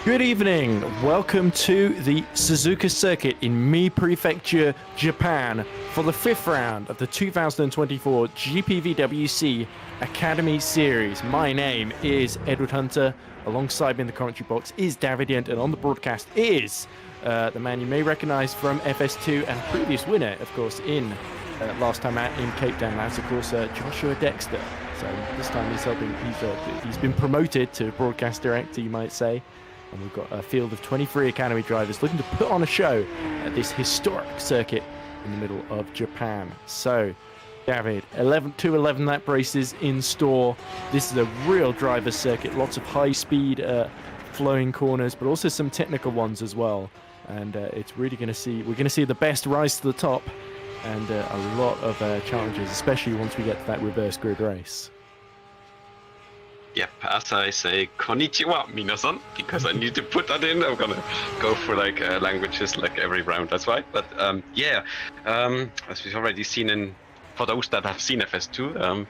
Good evening. Welcome to the Suzuka circuit in Mie Prefecture, Japan, for the fifth round of the 2024 GPVWC Academy Series. My name is Edward Hunter. Alongside me in the commentary box is David Jundt, and on the broadcast is the man you may recognize from FS2 and previous winner, of course, in last time out in Cape Town. That's, of course, Joshua Dexter. So this time he's been promoted to broadcast director, you might say. And we've got a field of 23 Academy drivers looking to put on a show at this historic circuit in the middle of Japan. So, David, 11 lap races in store. This is a real driver's circuit. Lots of high-speed flowing corners, but also some technical ones as well. And it's really we're going to see the best rise to the top and a lot of challenges, especially once we get to that reverse grid race. Yep, as I say, konnichiwa, minasan, because I need to put that in. I'm gonna go for languages every round, that's why. But as we've already seen for those that have seen FS2,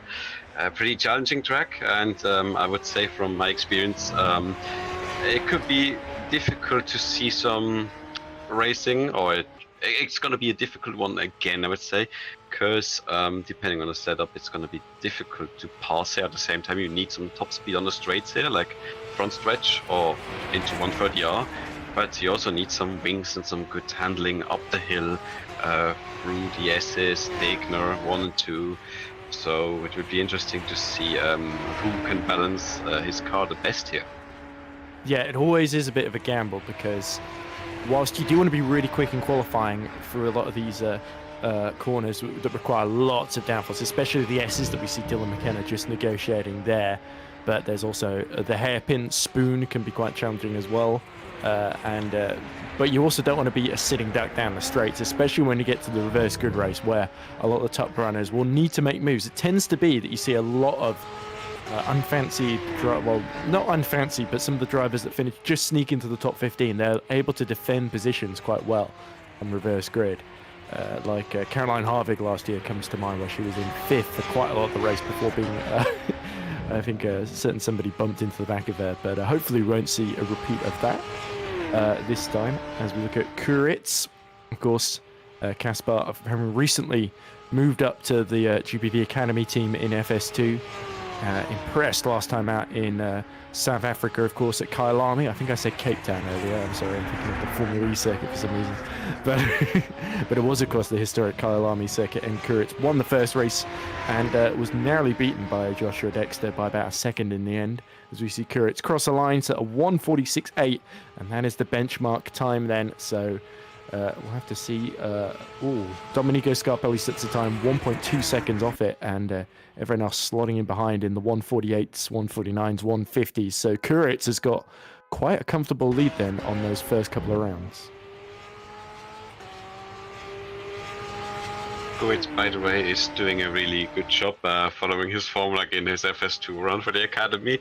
a pretty challenging track, and I would say from my experience, it could be difficult to see some racing, or it's going to be a difficult one again, I would say, because depending on the setup, it's going to be difficult to pass here. At the same time, you need some top speed on the straights here, like front stretch or into 130R, but you also need some wings and some good handling up the hill through the S's, Stegner 1 and 2. So it would be interesting to see who can balance his car the best here. Yeah, it always is a bit of a gamble, because whilst you do want to be really quick in qualifying through a lot of these corners that require lots of downforce, especially the S's that we see Dylan McKenna just negotiating there, but there's also the hairpin spoon can be quite challenging as well, but you also don't want to be a sitting duck down the straights, especially when you get to the reverse grid race, where a lot of the top runners will need to make moves. It tends to be that you see a lot of not unfancy, but some of the drivers that finish just sneak into the top 15. They're able to defend positions quite well on reverse grid. Caroline Harvig last year comes to mind, where she was in 5th for quite a lot of the race before being, I think somebody bumped into the back of her. But hopefully we won't see a repeat of that this time. As we look at Kuritz, of course, Kaspar having recently moved up to the GPV Academy team in FS2. Impressed last time out in South Africa, of course, at Kyalami. I think I said Cape Town earlier. I'm sorry, I'm thinking of the Formula E circuit for some reason. But it was, of course, the historic Kyalami circuit, and Kuritz won the first race and was narrowly beaten by Joshua Dexter by about a second in the end. As we see Kuritz cross the line to a 1:46.8, and that is the benchmark time then. So we'll have to see. Domenico Scarpelli sets the time 1.2 seconds off it, and everyone else slotting in behind in the 1:48s, 1:49s, 1:50s. So Kuritz has got quite a comfortable lead then on those first couple of rounds. Kuritz, by the way, is doing a really good job following his form in his FS2 run for the Academy,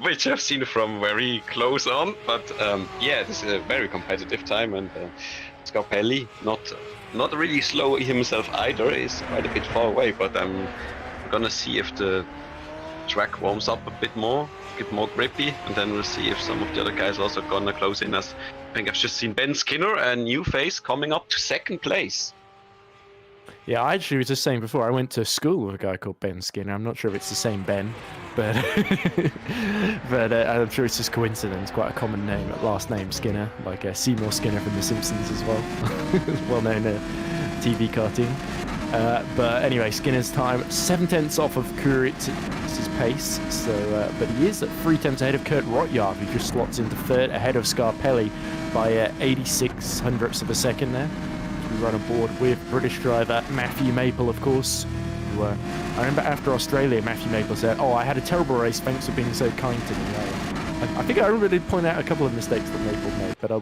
which I've seen from very close on. But this is a very competitive time, and Scarpelli, not really slow himself either, is quite a bit far away. But I'm gonna see if the track warms up a bit more, get more grippy, and then we'll see if some of the other guys also gonna close in. As I think I've just seen Ben Skinner, a new face, coming up to 2nd place. Yeah, I actually was just saying before, I went to school with a guy called Ben Skinner. I'm not sure if it's the same Ben, but I'm sure it's just coincidence. Quite a common name, last name Skinner, like Seymour Skinner from The Simpsons as well. Well-known TV cartoon. But anyway, Skinner's time 7/10 off of Kuritz's pace. So, but he is at 3/10 ahead of Kurt Rotyard, who just slots into 3rd ahead of Scarpelli by 86 hundredths of a second there. We run aboard with British driver Matthew Maple, of course. Who, I remember after Australia, Matthew Maple said, "Oh, I had a terrible race. Thanks for being so kind to me." I think I really did point out a couple of mistakes that Maple made, but I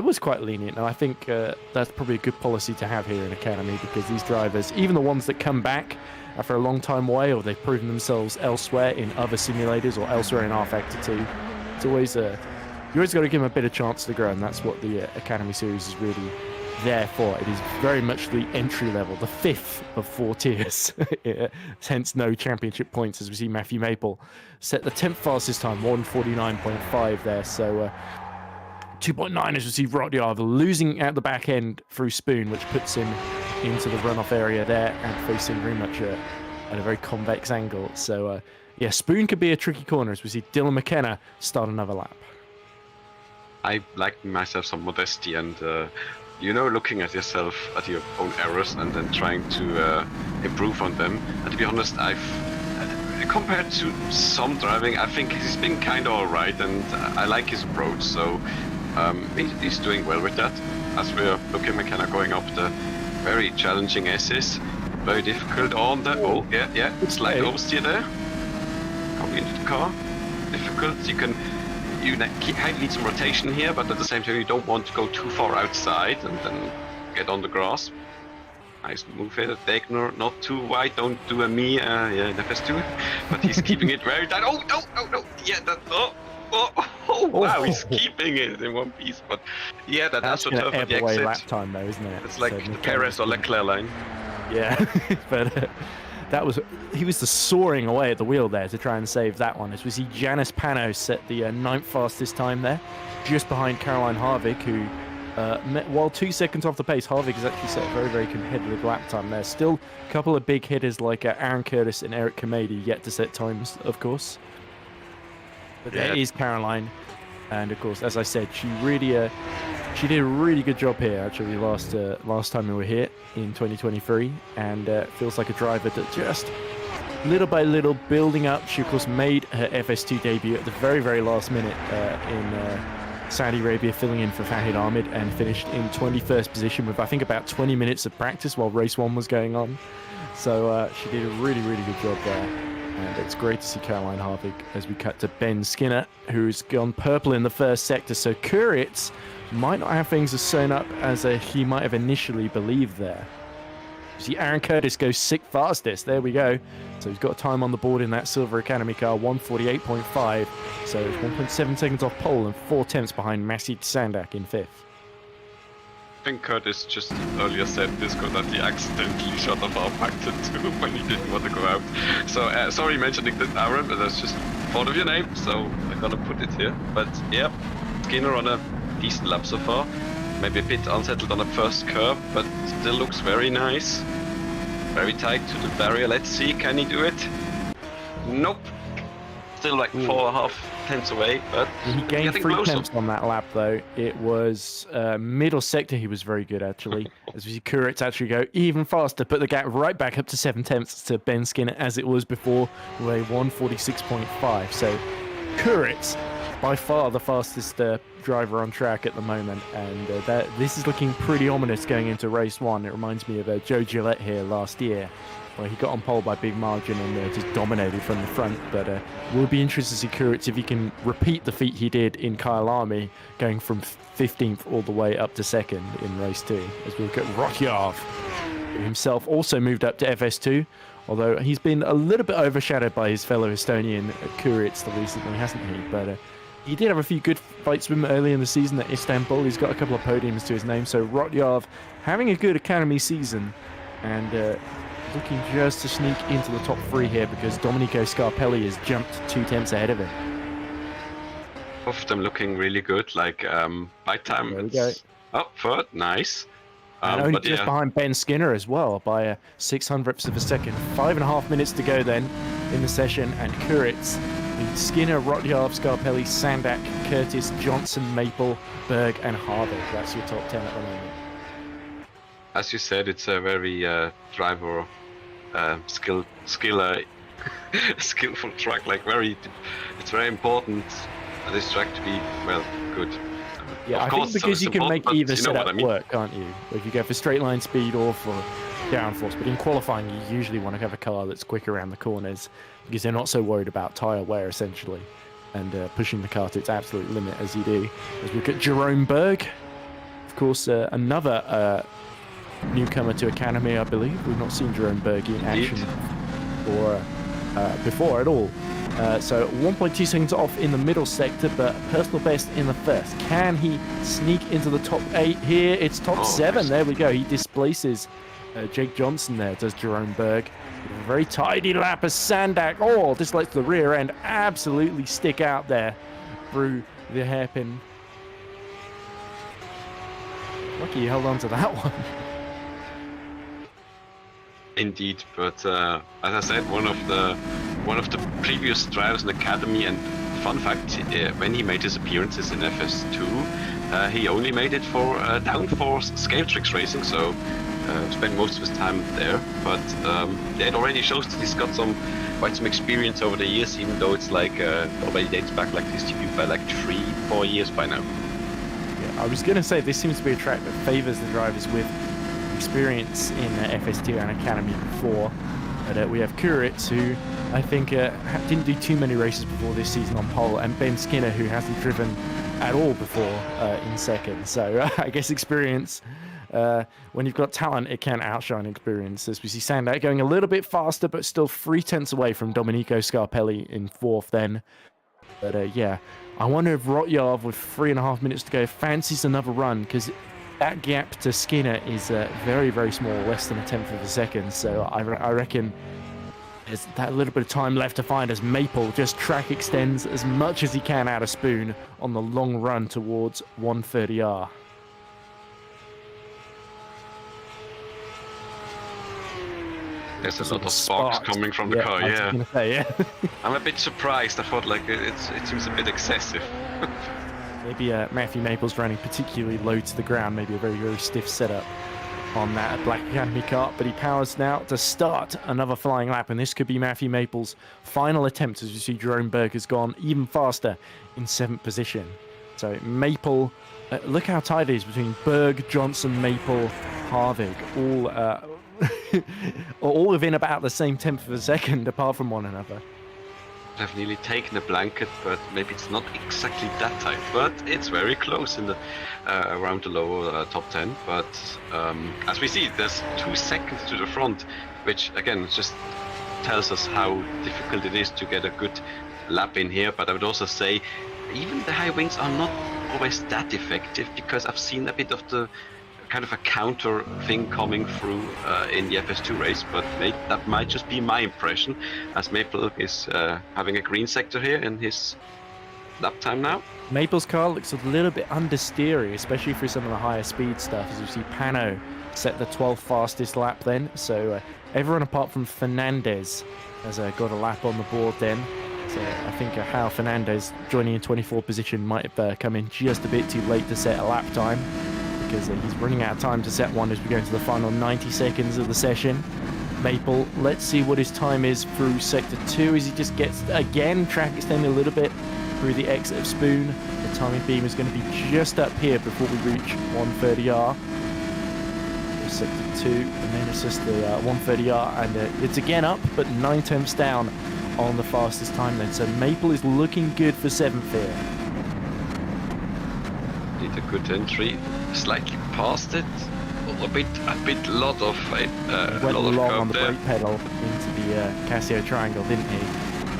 was quite lenient, and I think that's probably a good policy to have here in Academy, because these drivers, even the ones that come back after a long time away, or they've proven themselves elsewhere in other simulators or elsewhere in R-Factor 2, it's always you always got to give them a bit of chance to grow, and that's what the Academy Series is really Therefore, it is very much the entry level, the 5th of 4 tiers. Hence, no championship points, as we see Matthew Maple set the 10th fastest time, 1:49.5 there. So 2.9 as we see Rotyard losing at the back end through Spoon, which puts him into the runoff area there and facing very much at a very convex angle. So yeah, Spoon could be a tricky corner as we see Dylan McKenna start another lap. I like myself some modesty and looking at yourself, at your own errors, and then trying to improve on them. And to be honest, compared to some driving, I think he's been kind of alright, and I like his approach. So he's doing well with that. As we're looking McKenna going up the very challenging S's, very difficult on the slight oversteer there. Coming into the car, difficult. You need some rotation here, but at the same time you don't want to go too far outside and then get on the grass. Nice move here, Degner, not too wide, don't do a me in FS2, but he's keeping it very tight. Oh, no, yeah, wow, he's keeping it in one piece, but yeah, that's what tough at the exit. Lap time though, isn't it? It's like so the Perez or Leclerc line. Yeah, but he was the soaring away at the wheel there to try and save that one. As we see Janice Pano set the 9th fastest time there, just behind Caroline Harvick, who, while 2 seconds off the pace, Harvick has actually set a very, very competitive lap time there. Still a couple of big hitters like Aaron Curtis and Eric Kamedi yet to set times, of course. But there is Caroline, and of course, as I said, she did a really good job here, actually, last time we were here in 2023, and feels like a driver that just little by little building up. She, of course, made her FS2 debut at the very, very last minute in Saudi Arabia, filling in for Fahid Ahmed, and finished in 21st position with, I think, about 20 minutes of practice while race 1 was going on. So she did a really, really good job there. And it's great to see Caroline Harvick as we cut to Ben Skinner, who's gone purple in the first sector. So Kuritz might not have things as sewn up as he might have initially believed there. See Aaron Curtis goes 6th fastest. There we go. So he's got a time on the board in that Silver Academy car, 1:48.5. So it's 1.7 seconds off pole and 4 tenths behind Massey Sandak in 5th. I think Curtis just earlier said this because that he accidentally shot off our factor too when he didn't want to go out. So sorry mentioning this, Aaron, but that's just thought of your name, so I gotta put it here. But yeah, Skinner on a decent lap so far. Maybe a bit unsettled on the first curve, but still looks very nice. Very tight to the barrier. Let's see, can he do it? Nope. Still like 4.5 tenths away, but he gained 3 tenths on that lap though. It was middle sector he was very good actually. As we see Kuritz actually go even faster, put the gap right back up to 7 tenths to Ben Skinner as it was before, with a 1:46.5. So Kuritz by far the fastest driver on track at the moment, and this is looking pretty ominous going into race 1. It reminds me of Joe Gillette here last year, where he got on pole by big margin and just dominated from the front. But we'll be interested to see Kuritz if he can repeat the feat he did in Kyalami, going from 15th all the way up to 2nd in race 2. As we look at Rotyard, who himself also moved up to FS2, although he's been a little bit overshadowed by his fellow Estonian Kuritz recently, hasn't he? But he did have a few good fights with him early in the season at Istanbul. He's got a couple of podiums to his name. So Rotyard having a good academy season, and looking just to sneak into the top 3 here because Domenico Scarpelli has jumped 2 tenths ahead of him. Both of them looking really good. Like by time, there we go. Oh, third, nice. And only just behind Ben Skinner as well by a 600ths of a second. 5.5 minutes to go then in the session, and Kuritz beats Skinner, Rotyard, Scarpelli, Sandak, Curtis, Johnson, Maple, Berg, and Harvick. That's your top 10 at the moment. As you said, it's a very driver skillful track. Like it's very important for this track to be good. Yeah, I think because you can make either setup work, can't you? If you go for straight line speed or for downforce, but in qualifying you usually want to have a car that's quick around the corners because they're not so worried about tyre wear essentially, and pushing the car to its absolute limit as you do. As we look at Jerome Berg, of course, another newcomer to Academy, I believe. We've not seen Jerome Berg in action before at all. So 1.2 seconds off in the middle sector, but personal best in the first. Can he sneak into the top 8 here? It's top 7. Nice. There we go. He displaces Jake Johnson there, does Jerome Berg. A very tidy lap as Sandak. Oh, this lets the rear end absolutely stick out there through the hairpin. Lucky he held on to that one. Indeed, but as I said, one of the previous drivers in the academy, and fun fact, when he made his appearances in FS2, he only made it for downforce scale tricks racing, so spent most of his time there. But yeah, it already shows that he's got quite some experience over the years, even though it's like already dates back like his debut by like 3-4 years by now. Yeah, I was going to say this seems to be a track that favors the drivers with experience in FS2 and Academy before. But we have Kuritz, who I think didn't do too many races before this season on pole, and Ben Skinner, who hasn't driven at all before in second. So I guess experience, when you've got talent, it can outshine experience. As we see Sandak going a little bit faster, but still 3/10 away from Domenico Scarpelli in 4th then. But yeah, I wonder if Rotyard, with 3.5 minutes to go, fancies another run, because that gap to Skinner is very, very small, less than 1/10 of a second. So I reckon there's that little bit of time left to find as Maple just track extends as much as he can out of Spoon on the long run towards 130R. There's a lot of sparks coming from the car, I was gonna say, yeah. I'm a bit surprised. I thought like it seems a bit excessive. Maybe Matthew Maple's running particularly low to the ground, maybe a very, very stiff setup on that Black Academy kart, but he powers now to start another flying lap, and this could be Matthew Maple's final attempt, as you see Jerome Berg has gone even faster in 7th position. So Maple, look how tight it is between Berg, Johnson, Maple, Harvick, all within about the same 1/10 of a second apart from one another. I've nearly taken a blanket, but maybe it's not exactly that tight, but it's very close in the around the lower top 10. But as we see, there's 2 seconds to the front, which again just tells us how difficult it is to get a good lap in here. But I would also say even the high wings are not always that effective, because I've seen a bit of the kind of a counter thing coming through in the FS2 race, but that might just be my impression, as Maple is having a green sector here in his lap time now. Maple's car looks a little bit understeery, especially through some of the higher speed stuff, as you see Pano set the 12th fastest lap then, so everyone apart from Fernandez has got a lap on the board then. So I think Hal Fernandez joining in 24th position might have come in just a bit too late to set a lap time, because he's running out of time to set one as we go into the final 90 seconds of the session. Maple, let's see what his time is through sector 2 as he just gets, again, track extended a little bit through the exit of Spoon. The timing beam is going to be just up here before we reach 130R. Sector 2, and then it's just the 130R, and it's again up, but 9/10 down on the fastest time then. So Maple is looking good for 7th here. Did a good entry, slightly past it, a lot of went long on the brake pedal into the Casio triangle, didn't he?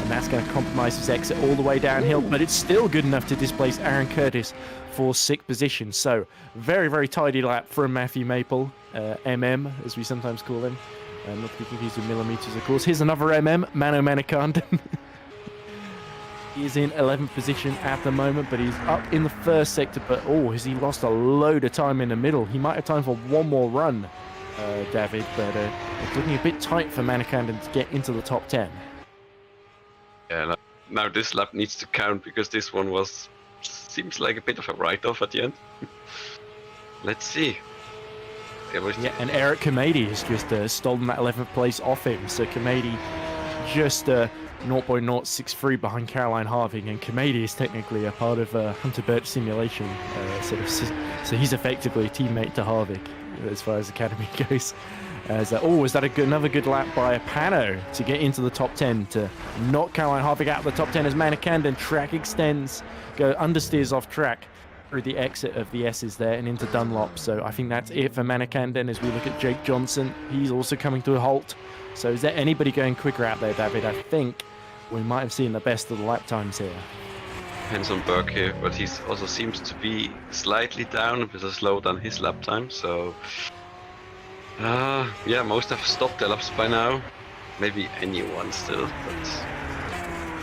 And that's going to compromise his exit all the way downhill. But it's still good enough to displace Aaron Curtis for 6th position. So very, very tidy lap from Matthew Maple, MM as we sometimes call him, not to be confused with millimeters, of course. Here's another MM, Mano Manikandan. He is in 11th position at the moment, but he's up in the first sector. But has he lost a load of time in the middle? He might have time for one more run, David, but it's looking a bit tight for Manikandan to get into the top 10. Yeah, now this lap needs to count, because this one seems like a bit of a write-off at the end. Let's see. Yeah, and Eric Kamady has just stolen that 11th place off him. So Kamady just 0.063 behind Caroline Harving, and Kamady is technically a part of Hunter Birch simulation. So he's effectively a teammate to Harvick as far as Academy goes. Is that another good lap by Pano to get into the top 10 to knock Caroline Harvick out of the top 10 as Manikandan track extends, understeers off track through the exit of the S's there and into Dunlop. So I think that's it for Manikandan as we look at Jake Johnson. He's also coming to a halt. So is there anybody going quicker out there, David? I think we might have seen the best of the lap times here. Depends on Burke here, but he also seems to be slightly down a bit slow than his lap time. So, yeah, most have stopped their laps by now. Maybe anyone still, but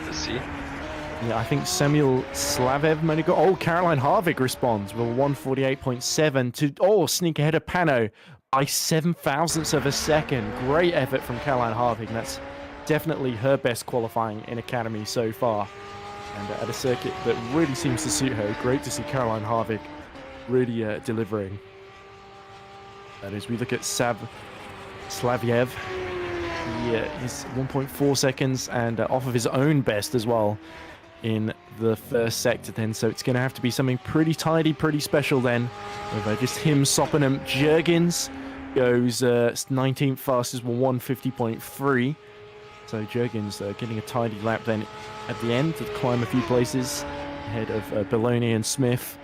let's see. Yeah, I think Samuel Slavev might have got. Oh, Caroline Harvick responds with a 148.7 to sneak ahead of Pano by 7 thousandths of a second. Great effort from Caroline Harvick. And that's definitely her best qualifying in Academy so far. And at a circuit that really seems to suit her. Great to see Caroline Harvick really delivering. And as we look at Slavyev, he is 1.4 seconds and off of his own best as well in the first sector then. So it's going to have to be something pretty tidy, pretty special then. With just him sopping him. Jurgens goes 19th fastest with 150.3. So Jurgens getting a tidy lap then at the end to climb a few places ahead of Belloni and Smith.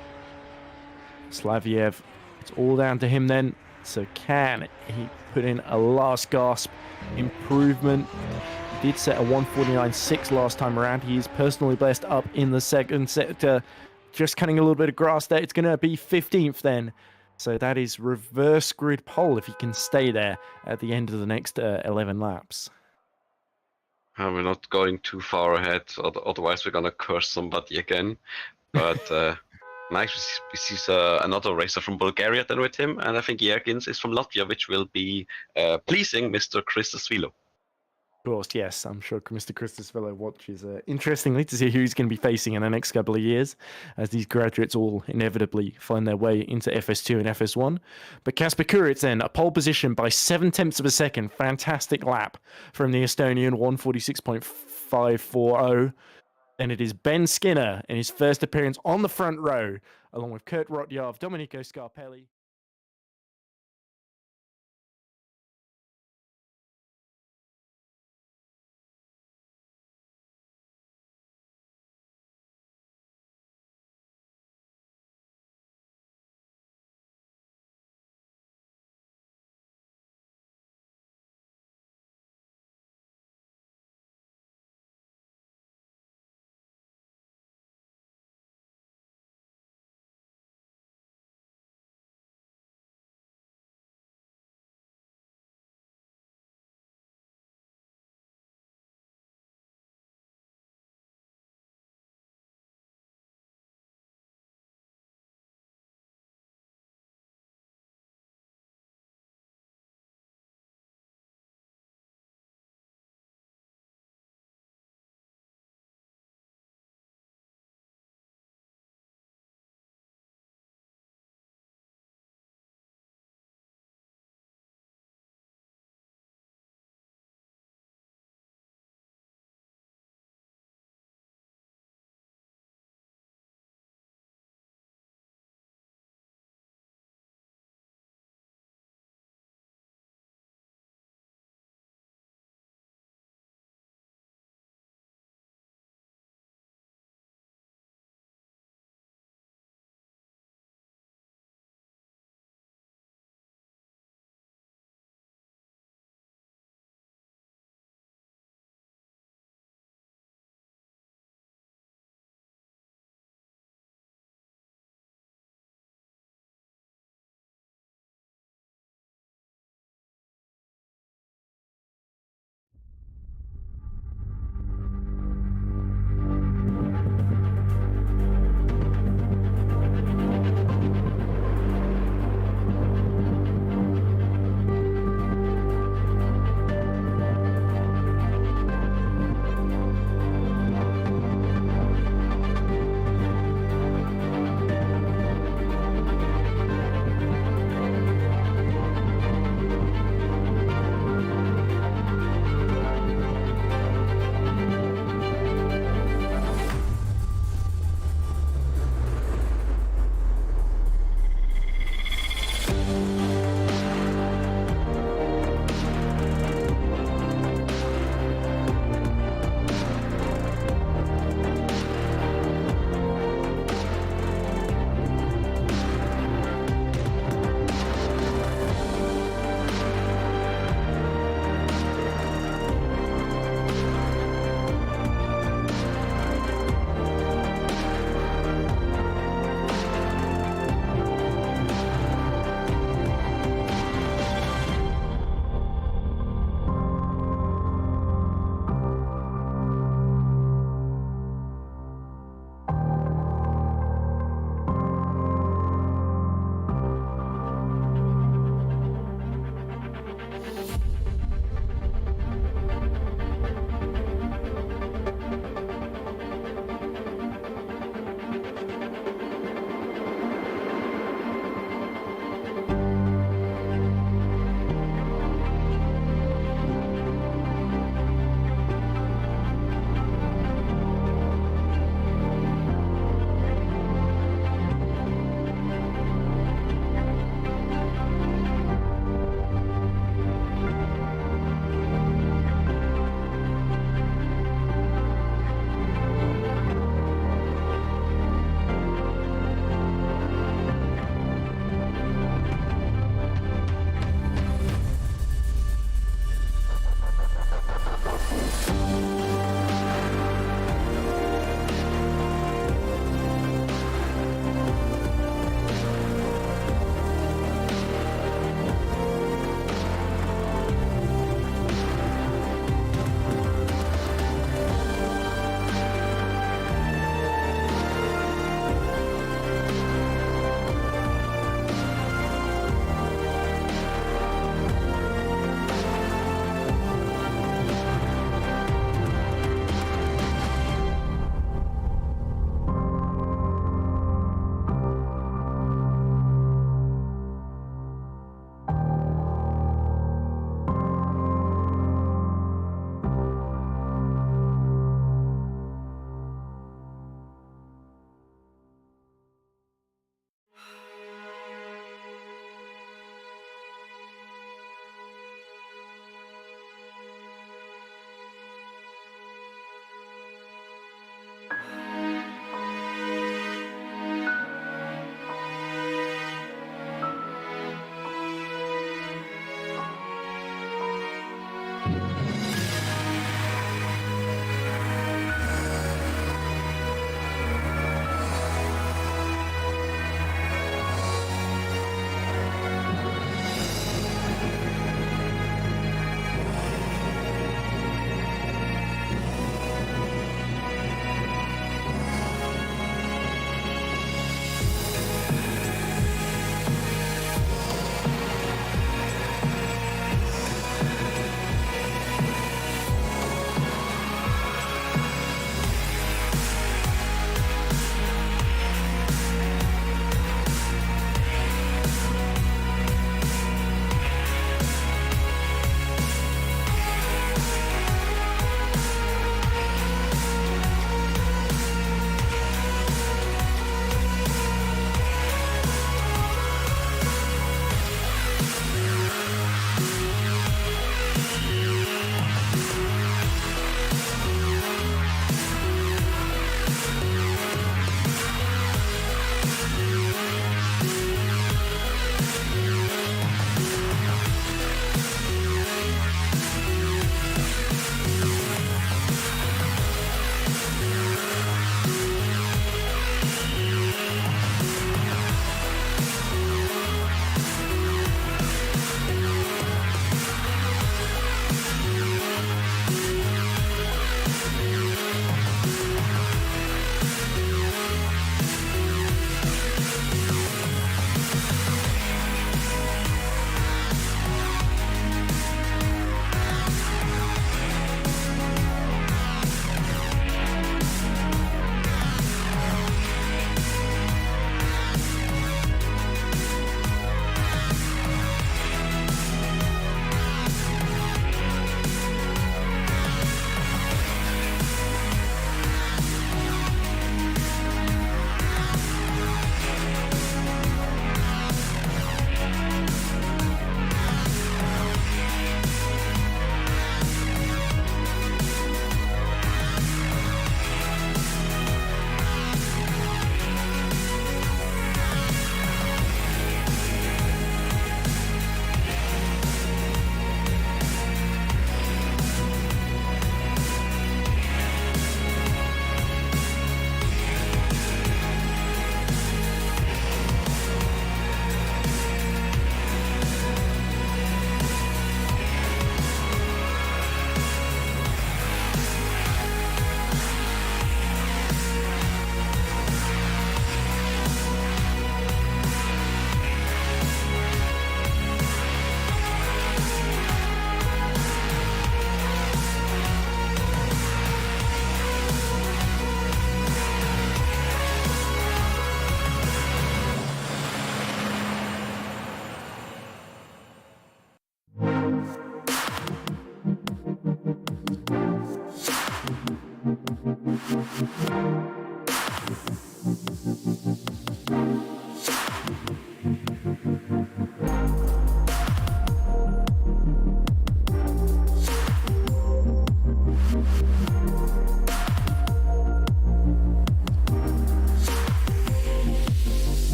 Slavyev, it's all down to him then. So can he put in a last gasp improvement? He did set a 149.6 last time around. He is personally best up in the second sector. Just cutting a little bit of grass there. It's going to be 15th then. So that is reverse grid pole if he can stay there at the end of the next 11 laps. We're not going too far ahead, otherwise we're gonna curse somebody again. But nice, we see another racer from Bulgaria then with him, and I think Jurgens is from Latvia, which will be pleasing Mr. Christos Vilo. Of course, yes. I'm sure Mr. Christos Vilo watches interestingly to see who he's going to be facing in the next couple of years as these graduates all inevitably find their way into FS2 and FS1. But Kasper Kuritz then, a pole position by 7/10 of a second. Fantastic lap from the Estonian, 146.540. And it is Ben Skinner in his first appearance on the front row, along with Kurt Rotyov, Domenico Scarpelli.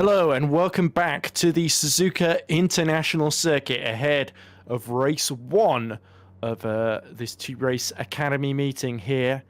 Hello and welcome back to the Suzuka International Circuit ahead of race 1 of this 2-race Academy meeting here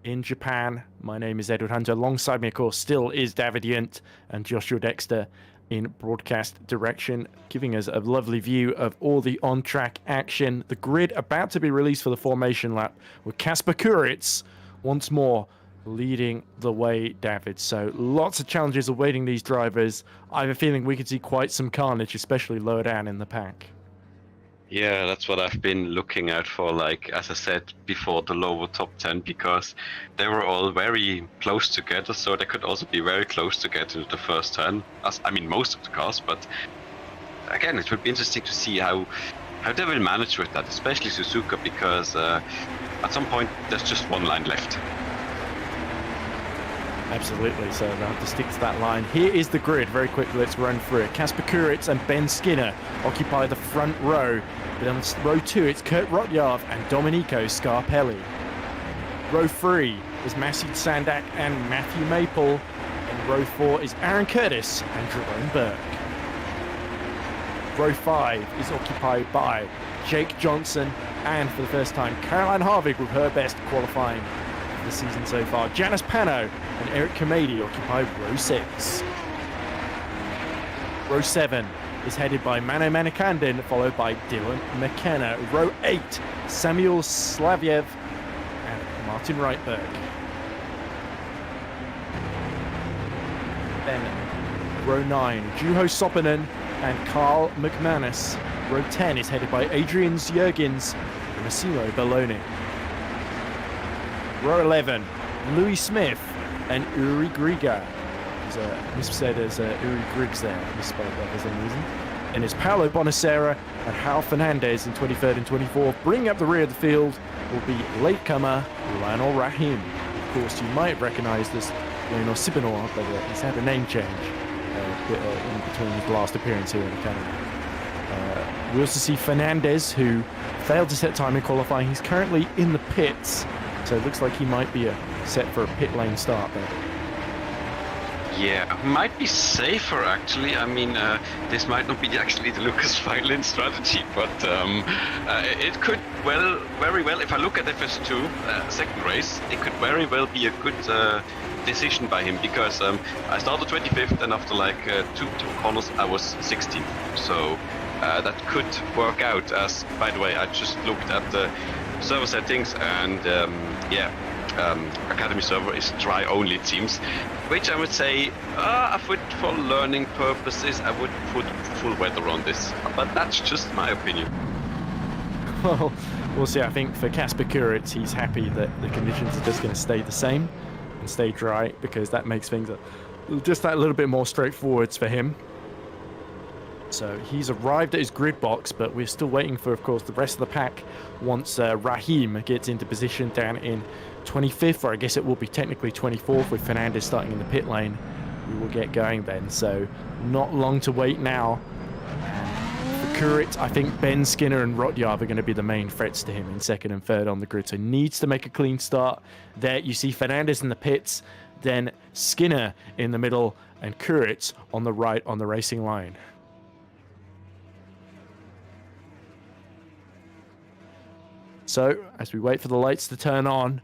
in Japan. My name is Edward Hunter. Alongside me, of course, still is David Jundt and Joshua Dexter in broadcast direction, giving us a lovely view of all the on-track action. The grid about to be released for the formation lap with Kasper Kuritz once more leading the way, David. So lots of challenges awaiting these drivers. I have a feeling we could see quite some carnage, especially lower down in the pack. Yeah, that's what I've been looking out for, like, as I said before, the lower top 10, because they were all very close together, so they could also be very close to get into the first 10. I mean, most of the cars, but again, it would be interesting to see how they will manage with that, especially Suzuka, because at some point there's just one line left. Absolutely, so they'll have to stick to that line. Here is the grid, very quickly, let's run through it. Kasper Kuritz and Ben Skinner occupy the front row. But on row 2, it's Kurt Rotjarv and Domenico Scarpelli. Row 3 is Masoud Sandak and Matthew Maple. And row 4 is Aaron Curtis and Jerome Burke. Row 5 is occupied by Jake Johnson and, for the first time, Caroline Harvig with her best qualifying the season so far. Janice Pano and Eric Kamadi occupy row 6. Row 7 is headed by Mano Manikandin, followed by Dylan McKenna. Row 8, Samuel Slaviev and Martin Reitberg. Then row 9, Juho Soppinen and Carl McManus. Row 10 is headed by Adrian Jurgens and Massimo Belloni. Row 11, Louis Smith and Uri Griga. He's missaid as Uri Griggs there, misspelled that for some reason. And it's Paolo Bonacera and Hal Fernandez in 23rd and 24th. Bringing up the rear of the field will be latecomer Lionel Rahim. Of course, you might recognize this Lionel Sibinor, but he's had a name change in between his last appearance here in the Academy. We also see Fernandez, who failed to set time in qualifying. He's currently in the pits, so it looks like he might be set for a pit lane start there. Yeah, might be safer actually. I mean, this might not be actually the Lucas Violin strategy, but it could very well, if I look at FS2 second race, it could very well be a good decision by him, because I started 25th and after like two corners I was 16th. So that could work out, as, by the way, I just looked at the server settings and Academy server is dry only, it seems, which I would say for learning purposes I would put full weather on this, but that's just my opinion. Well, we'll see. I think for Kasper Kuritz, he's happy that the conditions are just going to stay the same and stay dry, because that makes things just that little bit more straightforward for him. So he's arrived at his grid box, but we're still waiting for, of course, the rest of the pack. Once Rahim gets into position down in 25th, or I guess it will be technically 24th, with Fernandez starting in the pit lane, we will get going then. So not long to wait now. And for Kuritz, I think Ben Skinner and Rotjarv are going to be the main threats to him in second and third on the grid. So needs to make a clean start. There you see Fernandez in the pits, then Skinner in the middle, and Kuritz on the right on the racing line. So, as we wait for the lights to turn on,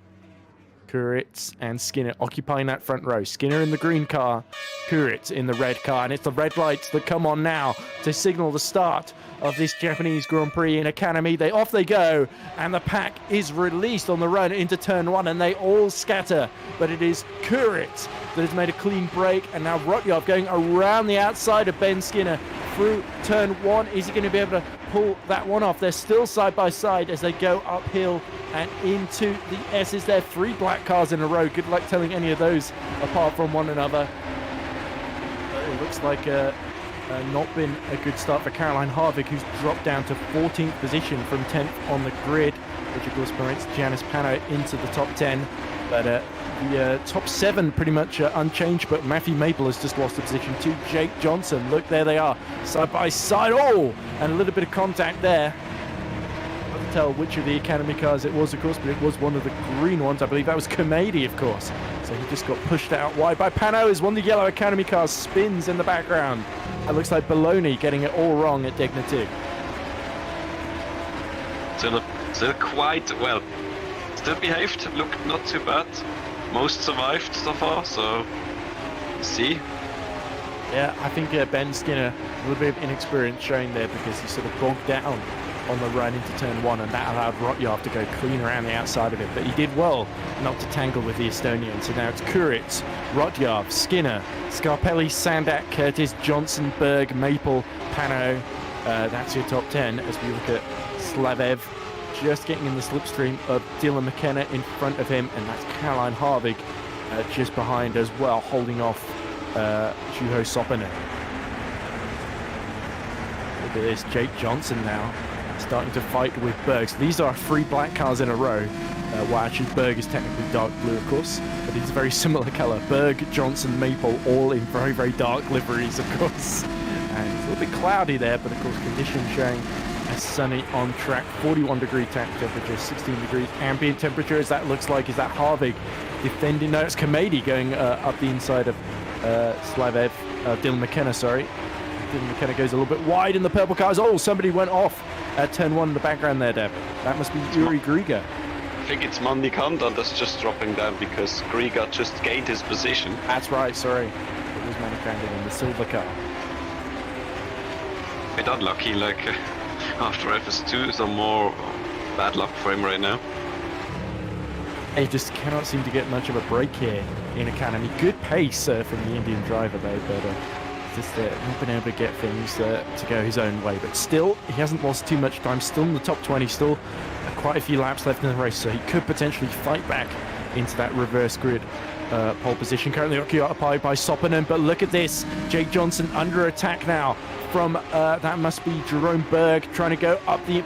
Kuritz and Skinner occupying that front row. Skinner in the green car, Kuritz in the red car, and it's the red lights that come on now to signal the start of this Japanese Grand Prix in Academy. Off they go, and the pack is released on the run into turn 1, and they all scatter. But it is Kuritz that has made a clean break, and now Rotjarv going around the outside of Ben Skinner through turn 1. Is he going to be able to pull that one off? They're still side by side as they go uphill and into the S's. There are 3 black cars in a row. Good luck telling any of those apart from one another. It looks like not been a good start for Caroline Harvig, who's dropped down to 14th position from 10th on the grid, which of course permits Janice Pano into the top 10. But the top 7 pretty much unchanged, but Matthew Maple has just lost the position to Jake Johnson. Look, there they are, side by side. Oh, and a little bit of contact there. Hard to tell which of the Academy cars it was, of course, but it was one of the green ones. I believe that was Kamadi, of course. So he just got pushed out wide by Pano as one of the yellow Academy cars spins in the background. It looks like Bologna getting it all wrong at Degner 2. Still quite well. Still behaved, looked not too bad. Most survived so far, so see. Yeah, I think Ben Skinner, a little bit of inexperience showing there because he sort of bogged down on the run into turn 1, and that allowed Rotyard to go clean around the outside of it. But he did well not to tangle with the Estonian. So now it's Kuritz, Rotyard, Skinner, Scarpelli, Sandak, Curtis, Johnson, Berg, Maple, Pano. That's your top 10 as we look at Slavev just getting in the slipstream of Dylan McKenna in front of him, and that's Caroline Harvig just behind as well, holding off Juho Soppinen. Look at this, Jake Johnson now starting to fight with Berg. So these are 3 black cars in a row. Well, actually, Berg is technically dark blue, of course, but it's a very similar color. Berg, Johnson, Maple, all in very, very dark liveries, of course. And it's a little bit cloudy there, but of course, conditions showing as sunny on track. 41-degree temperature, 16 degrees ambient temperature, as that looks like. Is that Harvig defending? No, it's Kamedi going up the inside of Slavev, Dylan McKenna, sorry. Dylan McKenna goes a little bit wide in the purple cars. Oh, somebody went off at turn 1 in the background there, Deb. That must be Uri Grieger. I think it's Mandy Kanda that's just dropping down because Grieger just gained his position. That's right, sorry. It was Mandy in the silver car. A bit unlucky, like after FS2, some more bad luck for him right now. He just cannot seem to get much of a break here in Academy. Good pace from the Indian driver though, but just not been able to get things to go his own way. But still, he hasn't lost too much time. Still in the top 20, still quite a few laps left in the race, so he could potentially fight back into that reverse grid pole position. Currently occupied by Soppinen, but look at this. Jake Johnson under attack now from, that must be Jerome Berg, trying to go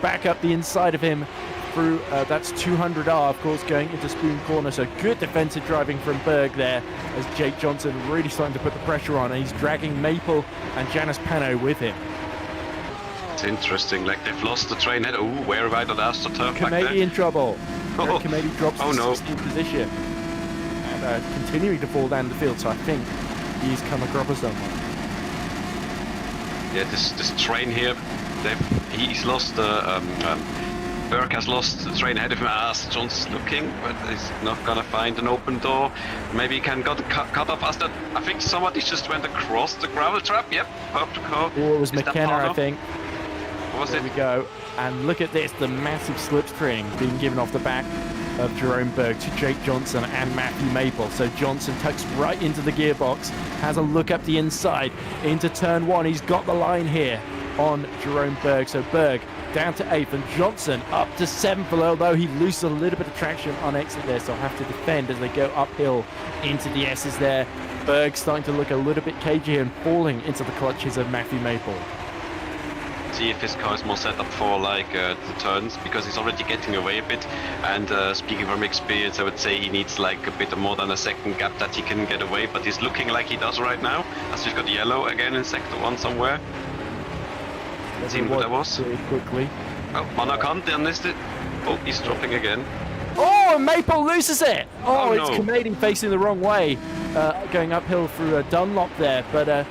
back up the inside of him through, that's 200R, of course, going into Spoon Corner. So good defensive driving from Berg there as Jake Johnson really starting to put the pressure on, and he's dragging Maple and Janice Pano with him. It's interesting, like they've lost the train head. Oh, where have I the last turn back there? Kamedi in trouble. Oh. Kamedi drops to 16th position and continuing to fall down the field, so I think he's come across someone. Yeah, this train here, he's lost Berg has lost the train ahead of him as John's looking, but he's not gonna find an open door. Maybe he can cut off as that. I think somebody just went across the gravel trap. Yep, purple car. Oh, it was McKenna, I think. What was there it? We go. And look at this, the massive slipstream being given off the back of Jerome Berg to Jake Johnson and Matthew Maple. So Johnson tucks right into the gearbox, has a look up the inside into turn 1. He's got the line here on Jerome Berg. So Berg down to 8th and Johnson up to 7th, although he loses a little bit of traction on exit there, so I'll have to defend as they go uphill into the S's there. Berg starting to look a little bit cagey and falling into the clutches of Matthew Maple. See if his car is more set up for like the turns, because he's already getting away a bit, and speaking from experience I would say he needs like a bit more than a second gap that he can get away, but he's looking like he does right now, as we've got yellow again in sector 1 somewhere. Let's see what that was. Quickly. Oh, Manakant missed it. Oh, he's dropping again. Oh, and Maple loses it! Oh, no. It's Kamedi facing the wrong way, going uphill through a Dunlop there, but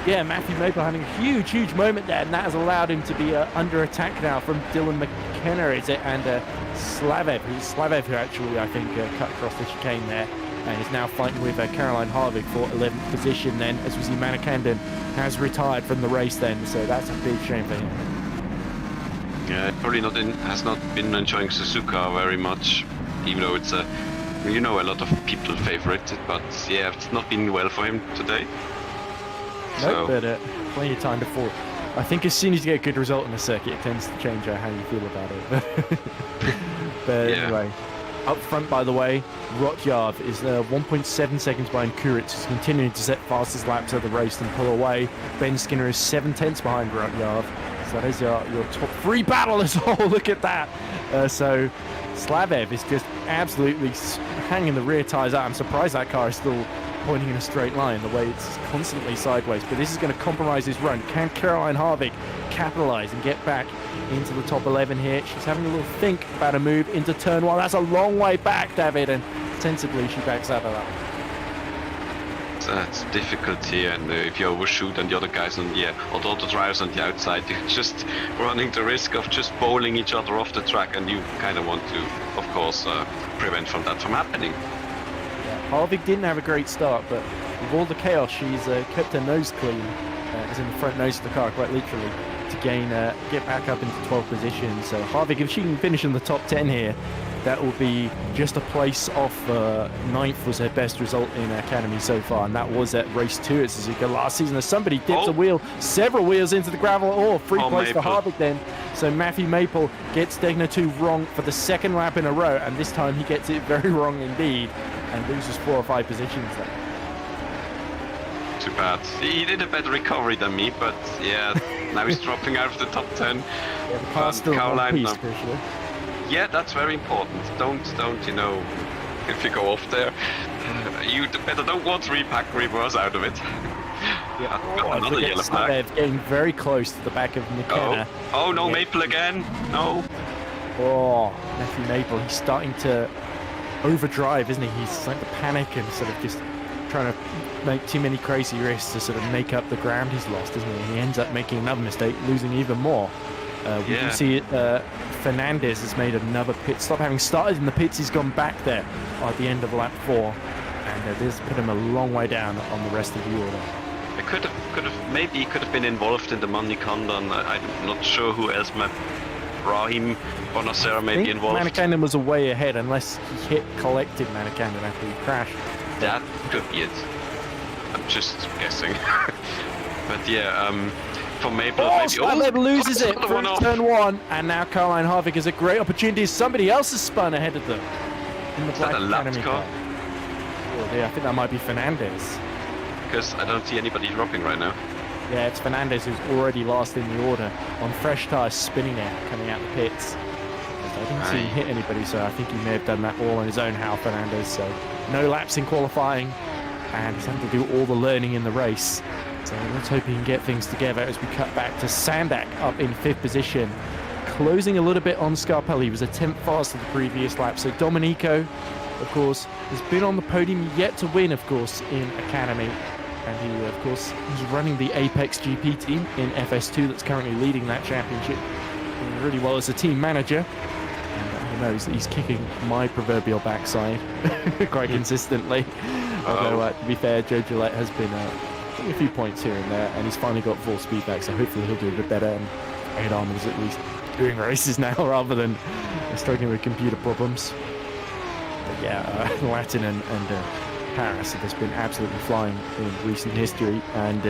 yeah, Matthew Maple having a huge moment there, and that has allowed him to be under attack now from Dylan McKenna, is it, and Slavev, who actually I think cut across the chicane there, and is now fighting with Caroline Harvig for 11th position then, as we see Manikandan has retired from the race then, so that's a big shame for him. Yeah, probably has not been enjoying Suzuka very much, even though it's a lot of people favorite it, but yeah, it's not been well for him today. Nope, but plenty of time to fall. I think as soon as you get a good result in the circuit, it tends to change how you feel about it. But yeah. Anyway, up front, by the way, Rotyard is 1.7 seconds behind Kuritz, who's continuing to set fastest laps of the race and pull away. Ben Skinner is 7/10 behind Rotyard. So that is your top 3 battle as well. Look at that. So Slavev is just absolutely hanging the rear tyres out. I'm surprised that car is still pointing in a straight line, the way it's constantly sideways, but this is going to compromise his run. Can Caroline Harvig capitalize and get back into the top 11 here? She's having a little think about a move into turn 1. That's a long way back, David, and sensibly she backs out of that. it's difficult here, and if you overshoot and the other guys on or the other drivers on the outside, you're just running the risk of just bowling each other off the track, and you kind of want to, of course, prevent from that from happening. Yeah, Harvick didn't have a great start, but with all the chaos, she's kept her nose clean, as in the front nose of the car, quite literally, to get back up into 12th position. So Harvick, if she can finish in the top 10 here, that will be just a place off. 9th was her best result in Academy so far, and that was at race 2 at Suzuka last season. As somebody dips a wheel, several wheels into the gravel. Free place for Harvick then. So Matthew Maple gets Degner 2 wrong for the 2nd lap in a row, and this time he gets it very wrong indeed, and loses 4 or 5 positions there. Too bad. He did a better recovery than me, but yeah, now he's dropping out of the top 10. Yeah, the car's still one piece, for sure. Yeah, that's very important. Don't, you know, if you go off there, you better don't want to reverse out of it. Yeah. Another yellow flag. They're getting very close to the back of McKenna. Oh no, Maple again. No. Oh, Matthew Maple, he's starting to overdrive, isn't he? He's starting to panic and sort of just trying to make too many crazy risks to sort of make up the ground he's lost, isn't he? And he ends up making another mistake, losing even more. We can see Fernandez has made another pit stop. Having started in the pits, he's gone back there at the end of lap 4, and this put him a long way down on the rest of the order. It maybe he could have been involved in the Money Condon. I'm not sure who else. Brahim Bonacera may be involved. Manikanen was way ahead, unless he collected Manikanen after he crashed. That could be it. I'm just guessing. But yeah, for Maple, Maple loses it for turn 1, and now Caroline Harvick has a great opportunity. Somebody else has spun ahead of them in the Black Academy car. Oh, yeah, I think that might be Fernandez. Because I don't see anybody dropping right now. Yeah, it's Fernandez who's already last in the order on fresh tyres, spinning it, coming out the pits. I didn't see him hit anybody, so I think he may have done that all on his own, Hal Fernandez. So no laps in qualifying, and he's having to do all the learning in the race. So let's hope he can get things together as we cut back to Sandak up in 5th position. Closing a little bit on Scarpelli. He was a 10th faster the previous lap. So Domenico, of course, has been on the podium, yet to win, of course, in Academy. And he, of course, is running the Apex GP team in FS2 that's currently leading that championship doing really well as a team manager. And I know he's kicking my proverbial backside quite consistently. Although, to be fair, Joe Gillette has been a few points here and there, and he's finally got full speed back, so hopefully he'll do a bit better. And Ed Armand is at least doing races now rather than struggling with computer problems. But yeah, Latin and Paris have just been absolutely flying in recent history, and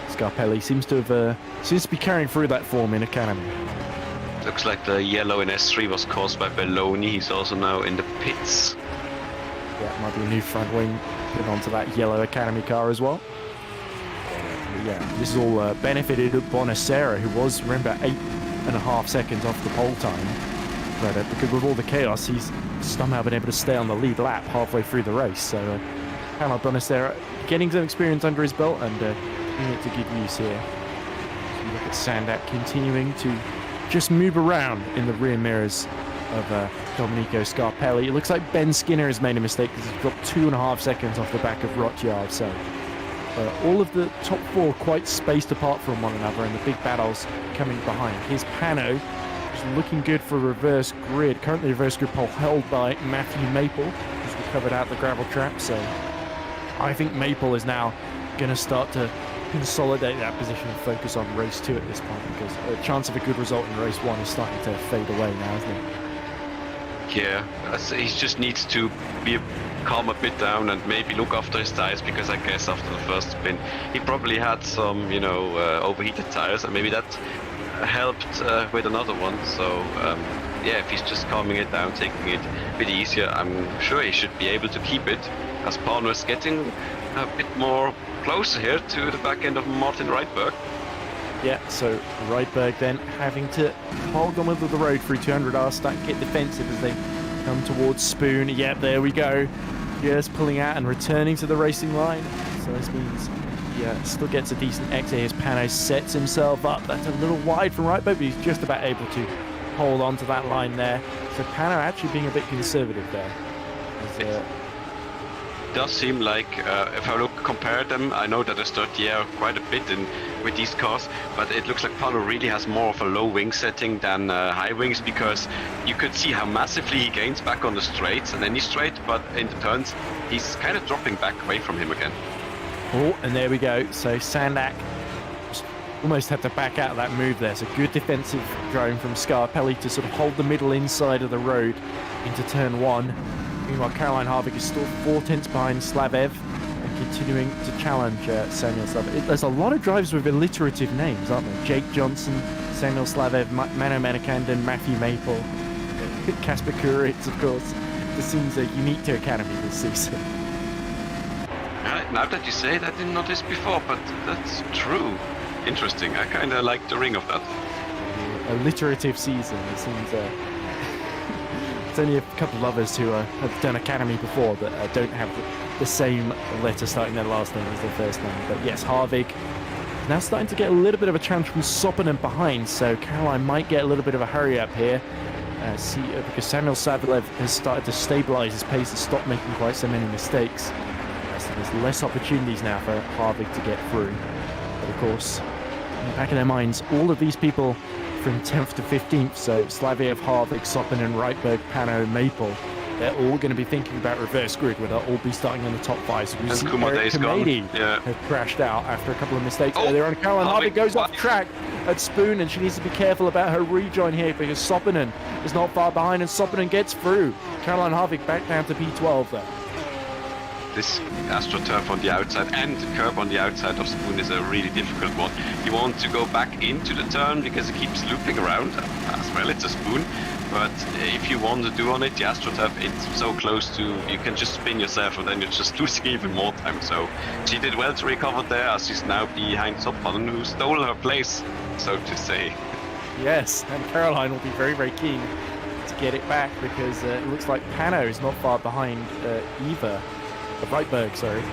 Scarpelli seems to be carrying through that form in Academy. Looks like the yellow in S3 was caused by Belloni. He's also now in the pits. Yeah, might be a new front wing put onto that yellow Academy car as well. Yeah, this is all benefited Bonacera, who was, remember, 8.5 seconds off the pole time. But because with all the chaos, he's somehow been able to stay on the lead lap halfway through the race. So Hannah Bonacera getting some experience under his belt and putting it to good use here. So you look at Sandak continuing to just move around in the rear mirrors of Domenico Scarpelli. It looks like Ben Skinner has made a mistake because he's dropped 2.5 seconds off the back of Rotyard. So all of the top 4 quite spaced apart from one another, and the big battles coming behind. Here's Pano, who's looking good for a reverse grid. Currently, reverse grid pole held by Matthew Maple, who's recovered out the gravel trap. So I think Maple is now going to start to consolidate that position and focus on race 2 at this point, because the chance of a good result in race 1 is starting to fade away now, isn't it? Yeah, he just needs to calm a bit down and maybe look after his tires, because I guess after the first spin he probably had some, overheated tires, and maybe that helped with another one. So yeah, if he's just calming it down, taking it a bit easier, I'm sure he should be able to keep it, as Pano is getting a bit more closer here to the back end of Martin Rydberg. Yeah, so Rydberg then having to hold on with the road through 200R, start to get defensive as they come towards Spoon. Yeah, there we go. Just pulling out and returning to the racing line. So this means still gets a decent exit. Here's Pano, sets himself up. That's a little wide from Rydberg, but he's just about able to hold on to that line there. So Pano actually being a bit conservative there. It does seem like, if I look compare them. I know that I start quite a bit in with these cars, but it looks like Paolo really has more of a low wing setting than high wings, because you could see how massively he gains back on the straights and any straight, but in the turns he's kind of dropping back away from him again. Oh, and there we go. So Sandak almost had to back out of that move there. So good defensive driving from Scarpelli to sort of hold the middle inside of the road into turn 1. Meanwhile, Caroline Harvick is still 4/10 behind Slavev and continuing to challenge Samuel Slavev. There's a lot of drivers with alliterative names, aren't there? Jake Johnson, Samuel Slavev, Mano Manikandan, Matthew Maple, Kasper Kuritz, of course. This seems unique to Academy this season. Now that you say it, I didn't notice before, but that's true. Interesting. I kind of like the ring of that. Alliterative season. It seems it's only a couple of others who have done Academy before that don't have the same letter starting their last name as their first name. But yes, Harvick now starting to get a little bit of a challenge from Soppinen behind, so Caroline might get a little bit of a hurry up here. Because Samuel Savalev has started to stabilise his pace and stop making quite so many mistakes. So there's less opportunities now for Harvick to get through. But of course, in the back of their minds, all of these people from 10th to 15th, so Slaviev, Harvick, Soppinen, Reitberg, Pano, Maple, they're all going to be thinking about reverse grid, where they'll all be starting in the top 5. So we see Eric Kamady have crashed out after a couple of mistakes earlier on. Caroline Harvick goes off track at Spoon, and she needs to be careful about her rejoin here, because Soppinen is not far behind, and Soppinen gets through. Caroline Harvick back down to P12 there. This AstroTurf on the outside and the curb on the outside of Spoon is a really difficult one. You want to go back into the turn because it keeps looping around. As well, it's a Spoon. But if you want to do on it, the AstroTurf, it's so close to, you can just spin yourself and then you're just losing even more time. So she did well to recover there, as she's now behind Soppinen, who stole her place, so to say. Yes, and Caroline will be very, very keen to get it back, because it looks like Pano is not far behind either. Reitberg, sorry.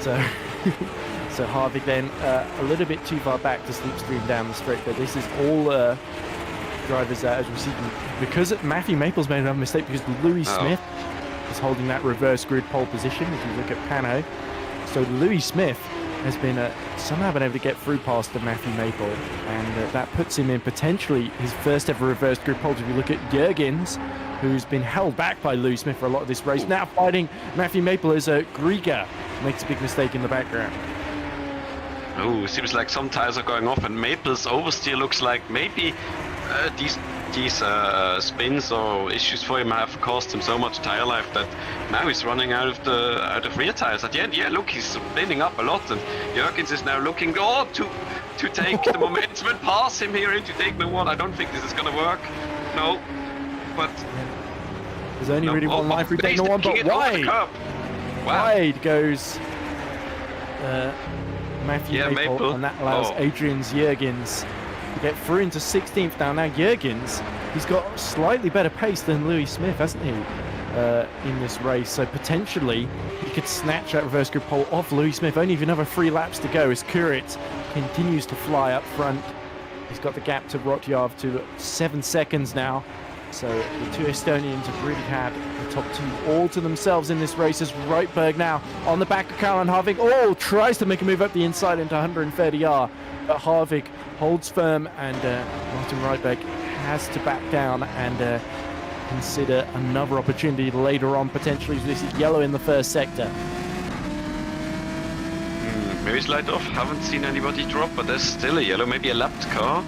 So Harvick then a little bit too far back to slipstream down the straight, but this is all drivers that, as we see, because Matthew Maple's made another mistake, because Louis Smith is holding that reverse grid pole position. If you look at Pano, so Louis Smith has been somehow been able to get through past Matthew Maple, and that puts him in potentially his first ever reverse grid pole. If you look at Jurgens, who's been held back by Louis Smith for a lot of this race, now fighting Matthew Maple as Grieger makes a big mistake in the background. Oh, seems like some tires are going off, and Maple's oversteer looks like maybe these spins or issues for him have cost him so much tire life that now he's running out of rear tires at the end. Yeah, look, he's spinning up a lot, and Jurgens is now looking to take the momentum and pass him here into take number 1. I don't think this is gonna work. No. But there's only really one line through take number 1, but wide. Wow. Wide goes Matthew Maple, and that allows Adrian Jurgens to get through into 16th now. Now Jurgens, he's got slightly better pace than Louis Smith, hasn't he, in this race? So potentially he could snatch that reverse grid pole off Louis Smith. Only another 3 laps to go as Kuritz continues to fly up front. He's got the gap to Rotjarv to 7 seconds now. So the two Estonians have really had the top 2 all to themselves in this race, as Reitberg now on the back of Caroline Harvick. Oh, tries to make a move up the inside into 130R, but Harvick holds firm, and Martin Reitberg has to back down and consider another opportunity later on, potentially. This is yellow in the first sector. Maybe slide off. Haven't seen anybody drop, but there's still a yellow. Maybe a lapped car,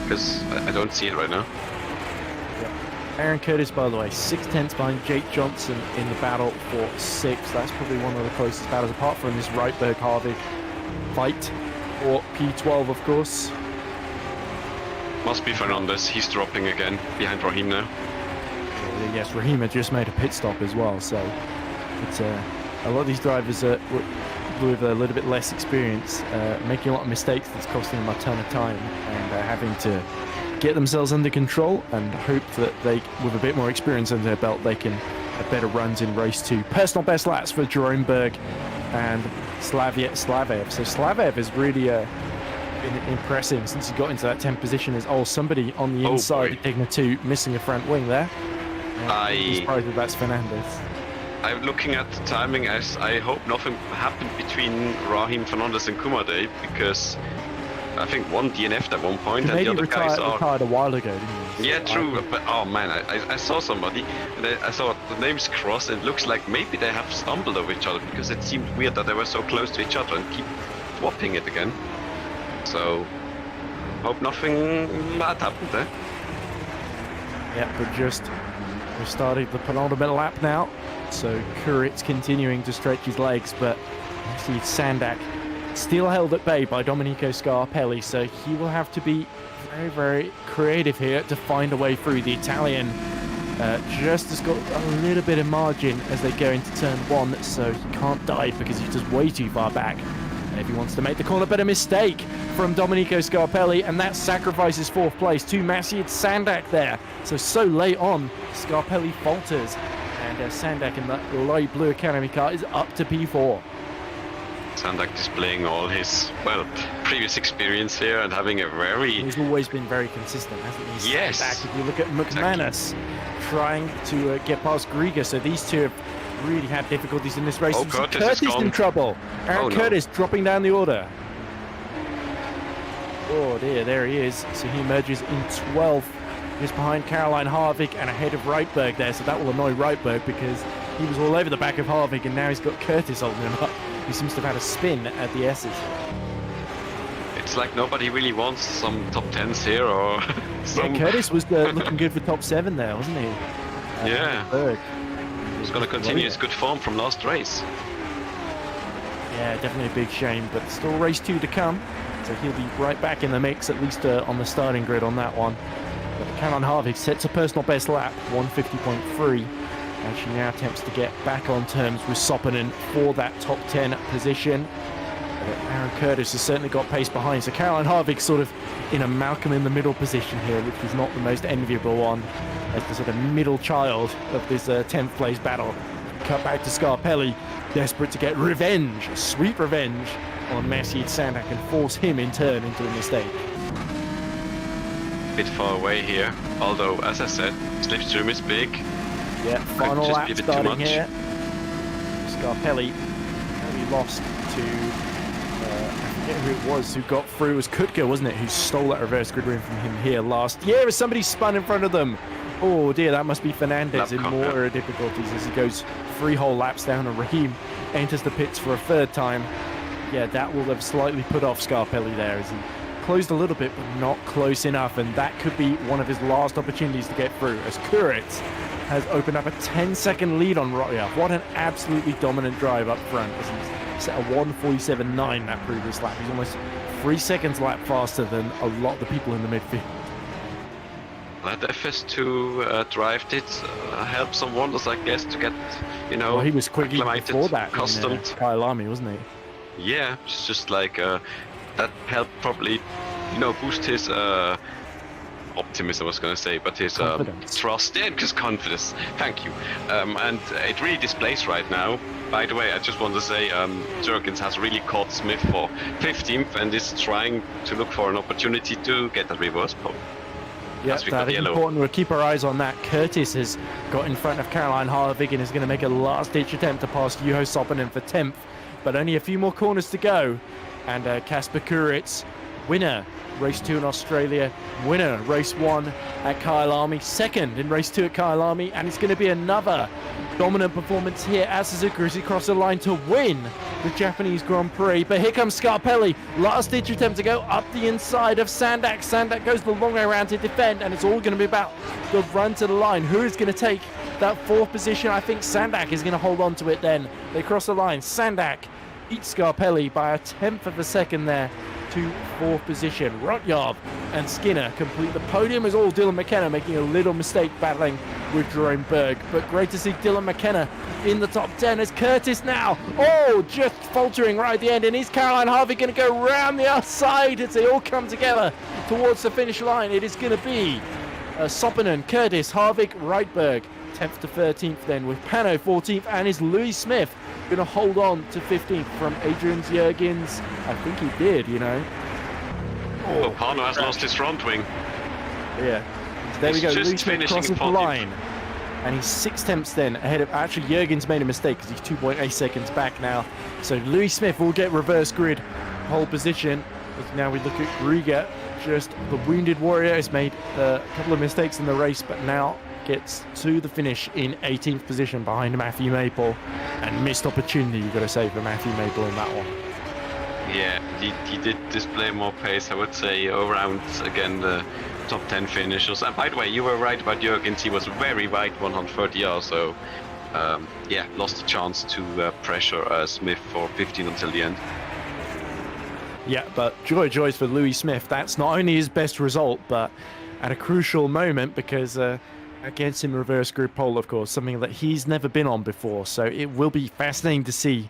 because I don't see it right now. Aaron Curtis, by the way, 6/10 behind Jake Johnson in the battle for 6th. That's probably one of the closest battles, apart from this Reitberg-Harvick fight for P12, of course. Must be Fernandez. He's dropping again behind Rahim now. Yes, Rahim had just made a pit stop as well, so it's a lot of these drivers with a little bit less experience, making a lot of mistakes that's costing them a ton of time, and having to get themselves under control and hope that they, with a bit more experience under their belt, they can have better runs in race 2. Personal best laps for Jerome Berg and Slavev. So Slavev is really been impressive since he got into that 10th position. Is somebody on the inside, Digna 2, missing a front wing there. I'm surprised that that's Fernandez. I'm looking at the timing as I hope nothing happened between Raheem Fernandez and Kumade, because I think one DNF'd at one point and the other guys are... retired a while ago, didn't he? Yeah, true, but oh man, I saw somebody, and I saw the names crossed, and it looks like maybe they have stumbled over each other, because it seemed weird that they were so close to each other and keep swapping it again. So, hope nothing bad happened there. Yeah, but we're starting the penultimate lap now, so Kurit's continuing to stretch his legs, but you see Sandak still held at bay by Domenico Scarpelli, so he will have to be very, very creative here to find a way through. The Italian just has got a little bit of margin as they go into turn one, so he can't dive because he's just way too far back. And if he wants to make the corner, but a mistake from Domenico Scarpelli, and that sacrifices fourth place to Maciej Sandak there. So late on, Scarpelli falters, and Sandak in that light blue Academy car is up to P4. Sandak displaying all his, well, previous experience here and having a very... He's always been very consistent, hasn't he? Yes. Sandak, if you look at McManus trying to get past Grieger, so these two have really had difficulties in this race. Oh, Curtis in trouble. Aaron Curtis dropping down the order. Oh dear, there he is. So he emerges in 12th, just behind Caroline Harvick and ahead of Reitberg there. So that will annoy Reitberg because he was all over the back of Harvick, and now he's got Curtis holding him up. He seems to have had a spin at the S's. It's like nobody really wants some top 10s here, or some... Yeah, Curtis was looking good for top 7 there, wasn't he? Yeah. Berg. He's going to continue his good form from last race. Yeah, definitely a big shame, but still race 2 to come. So he'll be right back in the mix, at least on the starting grid on that one. But Caroline Harvick sets a personal best lap, 150.3. And she now attempts to get back on terms with Soppinen for that top 10 position. Aaron Curtis has certainly got pace behind, so Caroline Harvick sort of in a Malcolm in the middle position here, which is not the most enviable one, as the sort of middle child of this 10th place battle. Cut back to Scarpelli, desperate to get revenge, sweet revenge, on Maciej Sandak and force him in turn into a mistake. Bit far away here, although as I said, slipstream is big. Yeah, final lap just starting here. Scarpelli we lost to, I forget who it was who got through. It was Kutka, wasn't it, who stole that reverse grid win from him here last year as somebody spun in front of them. Oh dear, that must be Fernandez in more difficulties as he goes 3 whole laps down, and Raheem enters the pits for a 3rd time. Yeah, that will have slightly put off Scarpelli there as he closed a little bit, but not close enough, and that could be one of his last opportunities to get through, as Kurit has opened up a 10-second lead on Roya. What an absolutely dominant drive up front, as he's set a 1:47.9 that previous lap. He's almost 3 seconds lap faster than a lot of the people in the midfield. That FS2 drive did help some wonders, I guess, to get, you know, well, he was quickly before that, accustomed. Kyalami, wasn't he? Yeah, it's just like that helped probably, you know, boost his optimism, I was going to say, but his trust, yeah, his confidence. Thank you. And it really displays right now. By the way, I just want to say Jurgens has really caught Smith for 15th and is trying to look for an opportunity to get a reverse pole. Yeah, that is important. We'll keep our eyes on that. Curtis has got in front of Caroline Harvick and is going to make a last-ditch attempt to pass Juho Soppinen for 10th, but only a few more corners to go. And Kasper Kuritz, winner race 2 in Australia, winner race 1 at Kyalami, 2nd in race 2 at Kyalami, and it's going to be another dominant performance here as Suzuka as he crosses the line to win the Japanese Grand Prix. But here comes Scarpelli, last ditch attempt to go up the inside of Sandak. Sandak goes the long way around to defend, and it's all going to be about the run to the line. Who is going to take that 4th position? I think Sandak is going to hold on to it then. They cross the line. Sandak beats Scarpelli by a 10th of a second there to 4th position. Rotyov and Skinner complete the podium, as all Dylan McKenna making a little mistake battling with Jerome Berg. But great to see Dylan McKenna in the top 10 as Curtis now, just faltering right at the end. And is Caroline Harvick going to go round the outside as they all come together towards the finish line? It is going to be Soppinen, Curtis, Harvick, Reitberg, 10th to 13th then, with Pano 14th, and is Louis Smith going to hold on to 15th from Adrian Jurgens? I think he did, you know. Well, Pano has lost his front wing. Yeah. So there we go, Louis Smith crosses the line. and he's 6/10 then ahead of, actually Jürgens made a mistake because he's 2.8 seconds back now. So Louis Smith will get reverse grid pole position. As now we look at Grieger, just the wounded warrior has made a couple of mistakes in the race, but now gets to the finish in 18th position behind Matthew Maple. And missed opportunity, you've got to say, for Matthew Maple in that one. Yeah, he did display more pace, I would say, around, again, the top 10 finishers. And by the way, you were right about Jürgens. He was very wide 130 yards, so yeah, lost the chance to pressure Smith for 15 until the end. Yeah, but joys for Louis Smith. That's not only his best result, but at a crucial moment, because against him reverse grid pole, of course, something that he's never been on before. So it will be fascinating to see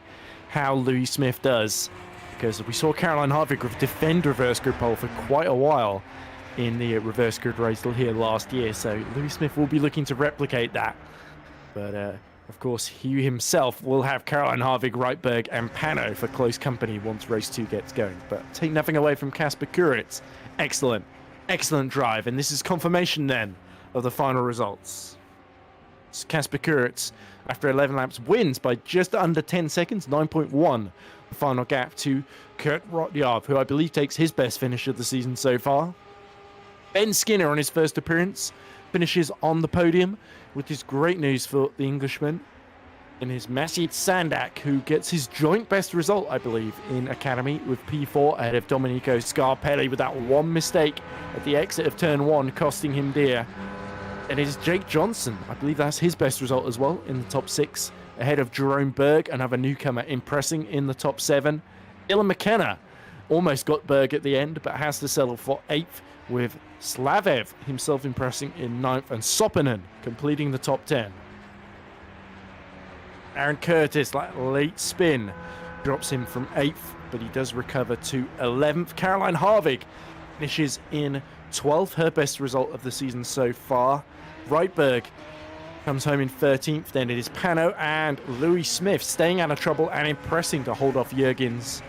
how Louis Smith does, because we saw Caroline Harvick defend reverse grid pole for quite a while in the reverse grid race here last year. So Louis Smith will be looking to replicate that. But of course, he himself will have Caroline Harvick, Reitberg, and Pano for close company once race 2 gets going. But take nothing away from Kasper Kuritz. Excellent drive, and this is confirmation then of the final results. Kasper Kuritz, after 11 laps, wins by just under 10 seconds, 9.1, the final gap to Kurt Rotyarv, who I believe takes his best finish of the season so far. Ben Skinner, on his first appearance, finishes on the podium, which is great news for the Englishman. And his Maciej Sandak, who gets his joint best result, I believe, in Academy with P4 ahead of Domenico Scarpelli, with that one mistake at the exit of turn 1 costing him dear. And it is Jake Johnson, I believe that's his best result as well, in the top 6, ahead of Jerome Berg, another newcomer, impressing in the top 7. Dylan McKenna almost got Berg at the end, but has to settle for 8th, with Slavev himself impressing in 9th, and Soppinen completing the top 10. Aaron Curtis, that late spin, drops him from 8th, but he does recover to 11th. Caroline Harvick finishes in 12th, her best result of the season so far. Reitberg comes home in 13th. Then it is Pano and Louis Smith staying out of trouble and impressing to hold off Jürgens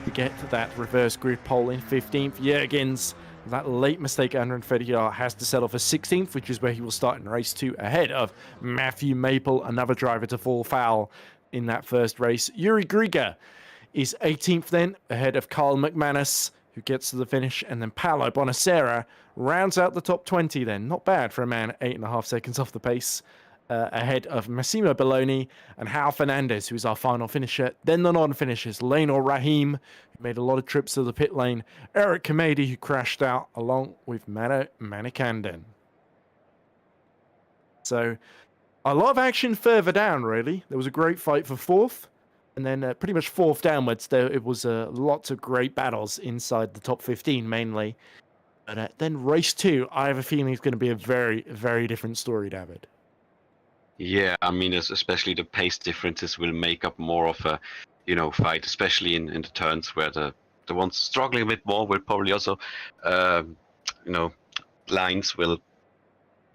to get that reverse grid pole in 15th. Jürgens, that late mistake under Fediar, has to settle for 16th, which is where he will start in race 2 ahead of Matthew Maple, another driver to fall foul in that first race. Yuri Grieger is 18th then, ahead of Carl McManus, who gets to the finish, and then Paolo Bonacera rounds out the top 20 then. Not bad for a man 8.5 seconds off the pace, ahead of Massimo Belloni and Hal Fernandez, who's our final finisher. Then the non-finishers, Lainor Rahim, who made a lot of trips to the pit lane, Eric Kamedi, who crashed out, along with Mano Manikanden. So a lot of action further down, really. There was a great fight for 4th. And then pretty much 4th downwards, it was lots of great battles inside the top 15 mainly. But then race 2, I have a feeling it's going to be a very, very different story, David. Yeah, I mean, especially the pace differences will make up more of a, fight, especially in the turns where the ones struggling a bit more will probably also, lines will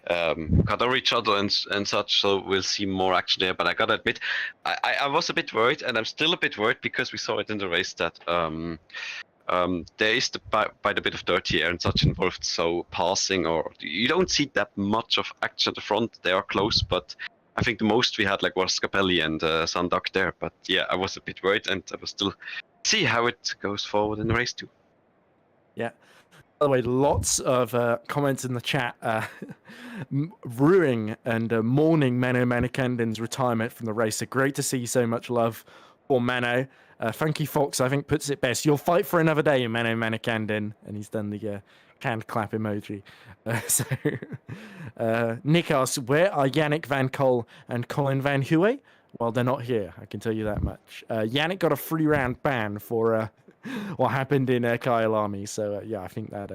cut over each other and such, so we'll see more action there. But I gotta admit, I was a bit worried, and I'm still a bit worried, because we saw it in the race that there is quite a bit of dirty air and such involved, so passing, or you don't see that much of action at the front. They are close, but I think the most we had was Scarpelli and Sandak there. But yeah, I was a bit worried, and I will still see how it goes forward in the race too. Yeah. By the way, lots of comments in the chat ruining and mourning Mano Manikanden's retirement from the race. So great to see so much love for Mano. Funky Fox, I think, puts it best. You'll fight for another day, Mano Manikanden. And he's done the canned clap emoji. Nick asks, where are Yannick Van Col and Colin Van Huwe? Well, they're not here, I can tell you that much. Yannick got a 3-round ban for what happened in Kyle Army. So, yeah, I think that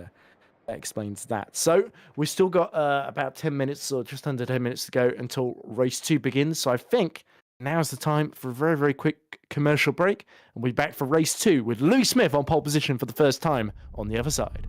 explains that. So, we've still got about 10 minutes, or just under 10 minutes to go until race 2 begins. So, I think now's the time for a very, very quick commercial break. And we'll be back for race 2 with Louis Smith on pole position for the first time on the other side.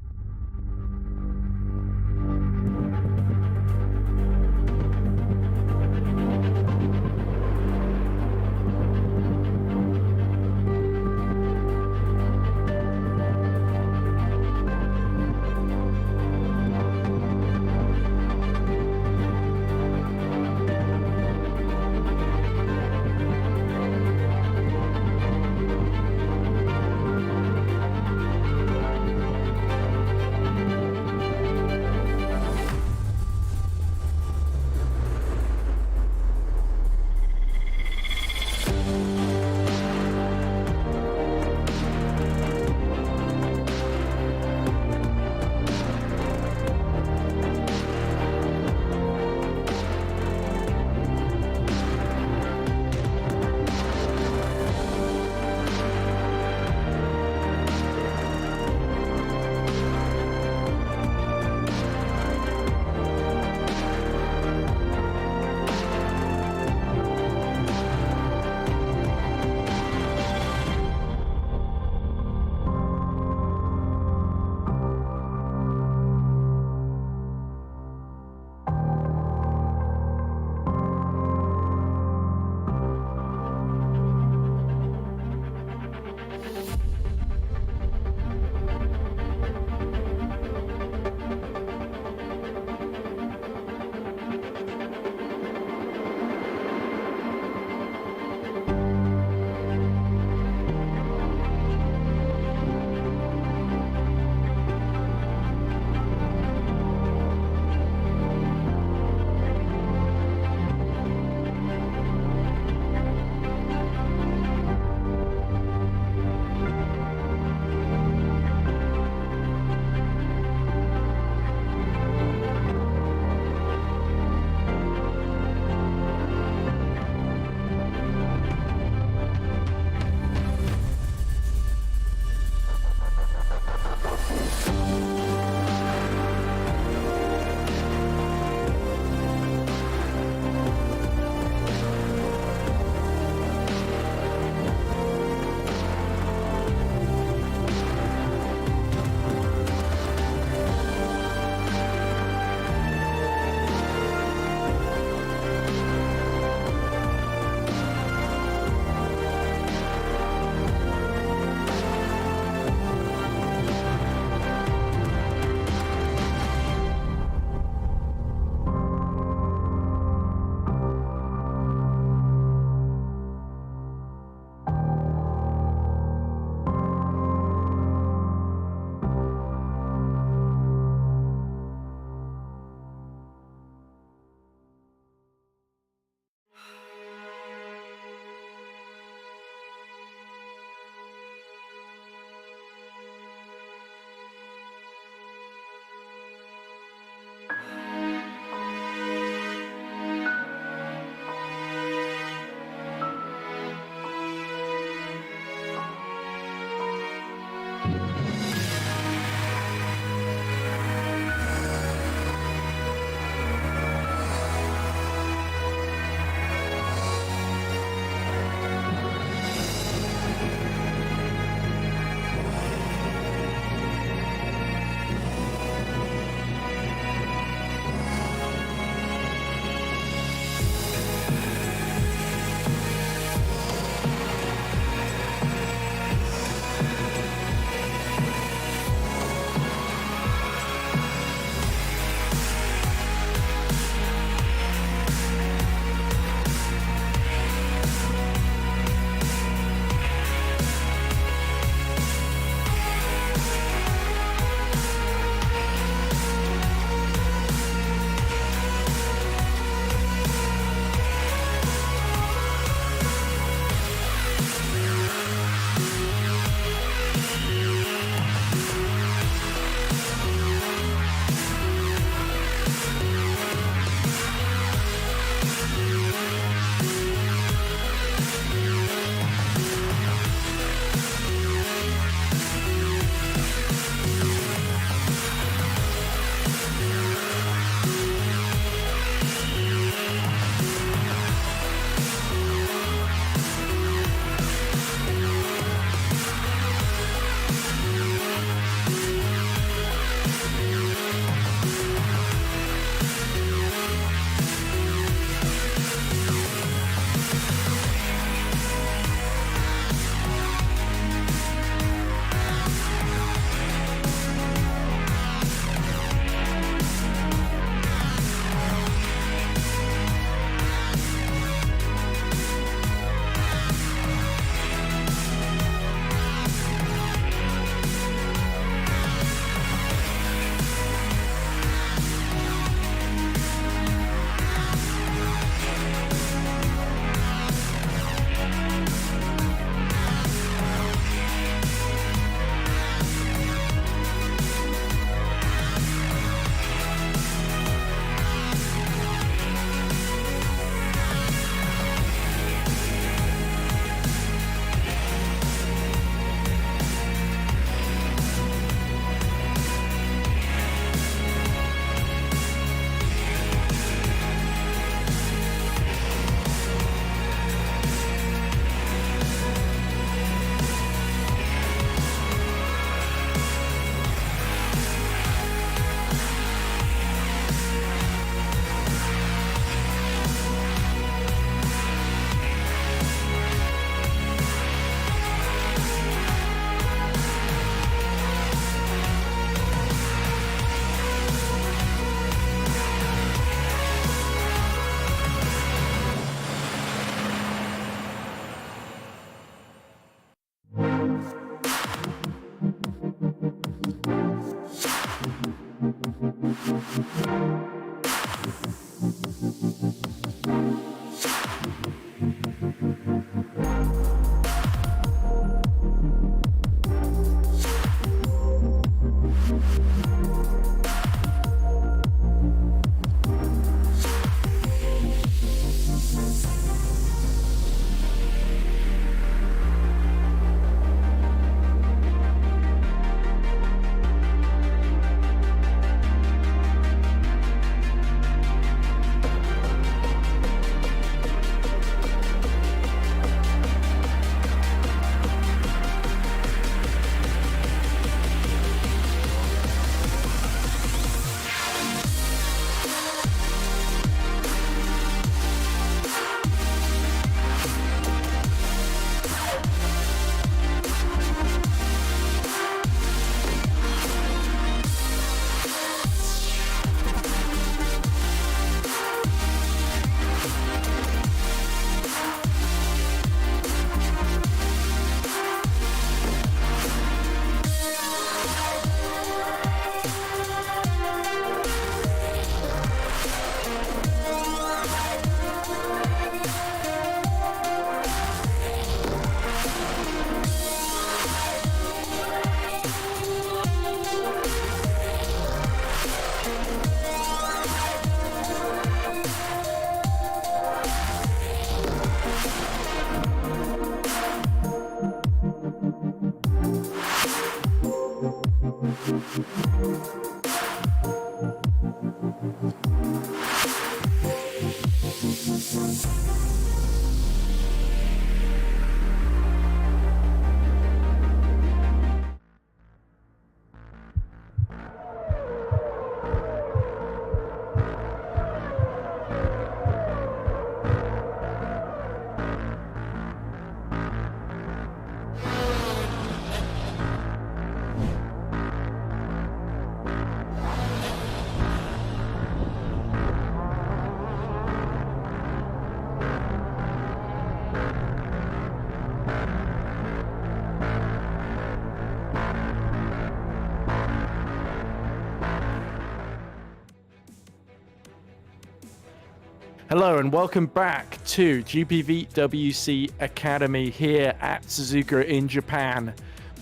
Hello and welcome back to GPVWC Academy here at Suzuka in Japan.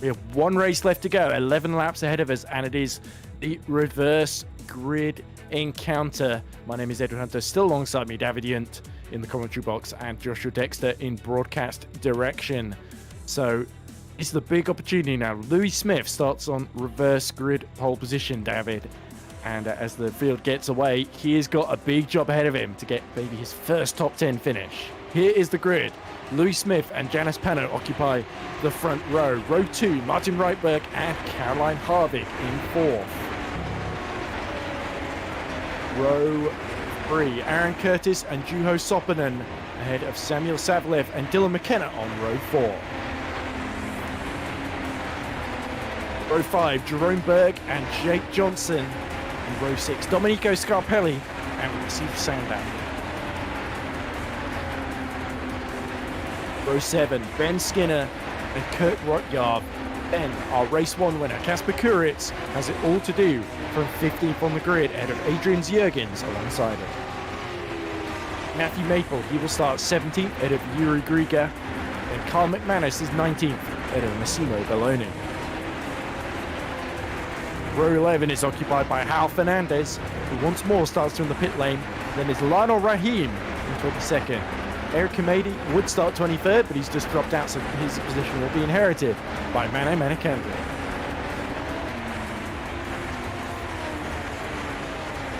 We have one race left to go, 11 laps ahead of us, and it is the reverse grid encounter. My name is Edward Hunter, still alongside me, David Jundt in the commentary box and Joshua Dexter in broadcast direction. So it's the big opportunity now. Louis Smith starts on reverse grid pole position, David. And as the field gets away, he has got a big job ahead of him to get maybe his first top 10 finish. Here is the grid. Louis Smith and Janice Pano occupy the front row. Row 2, Martin Reitberg and Caroline Harvick in 4th. Row 3, Aaron Curtis and Juho Soppinen ahead of Samuel Savlev and Dylan McKenna on row 4. Row 5, Jerome Berg and Jake Johnson. In row 6, Domenico Scarpelli and Steve Sandow. Row 7, Ben Skinner and Kurt Rotjav. Then our race 1 winner, Kasper Kuritz, has it all to do from 15th on the grid ahead of Adrian Jurgens alongside him. Matthew Maple, he will start 17th ahead of Yuri Griga. And Carl McManus is 19th ahead of Massimo Belloni. Row 11 is occupied by Hal Fernandez, who once more starts from the pit lane. Then is Lionel Rahim in 22nd. Eric Kamedi would start 23rd, but he's just dropped out, so his position will be inherited by Mane Menekandri.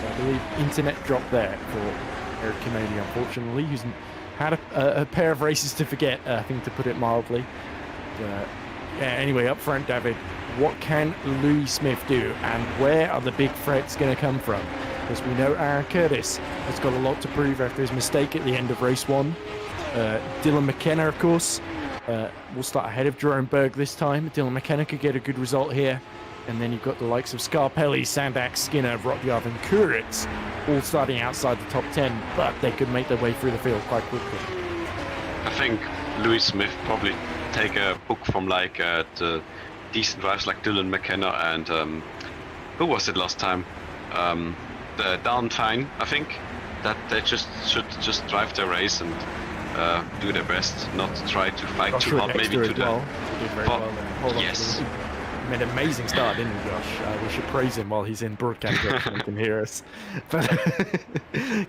So I believe internet dropped there for Eric Kamedi, unfortunately, who's had a pair of races to forget, I think, to put it mildly. Yeah, anyway, up front, David, what can Louis Smith do, and where are the big threats going to come from? Because we know Aaron Curtis has got a lot to prove after his mistake at the end of race 1. Dylan McKenna, of course, will start ahead of Jerome Berg this time. Dylan McKenna could get a good result here. And then you've got the likes of Scarpelli, Sandak, Skinner, Rotjav and Kuritz all starting outside the top 10, but they could make their way through the field quite quickly. I think Louis Smith probably take a book from like the decent drivers like Dylan McKenna and who was it last time? the downtime. I think that they should just drive their race and do their best, not try to fight too hard. Maybe to the well. He did very well. Hold yes. on. He made an amazing start, didn't he, Josh? We should praise him while he's in broadcast and he can hear us. But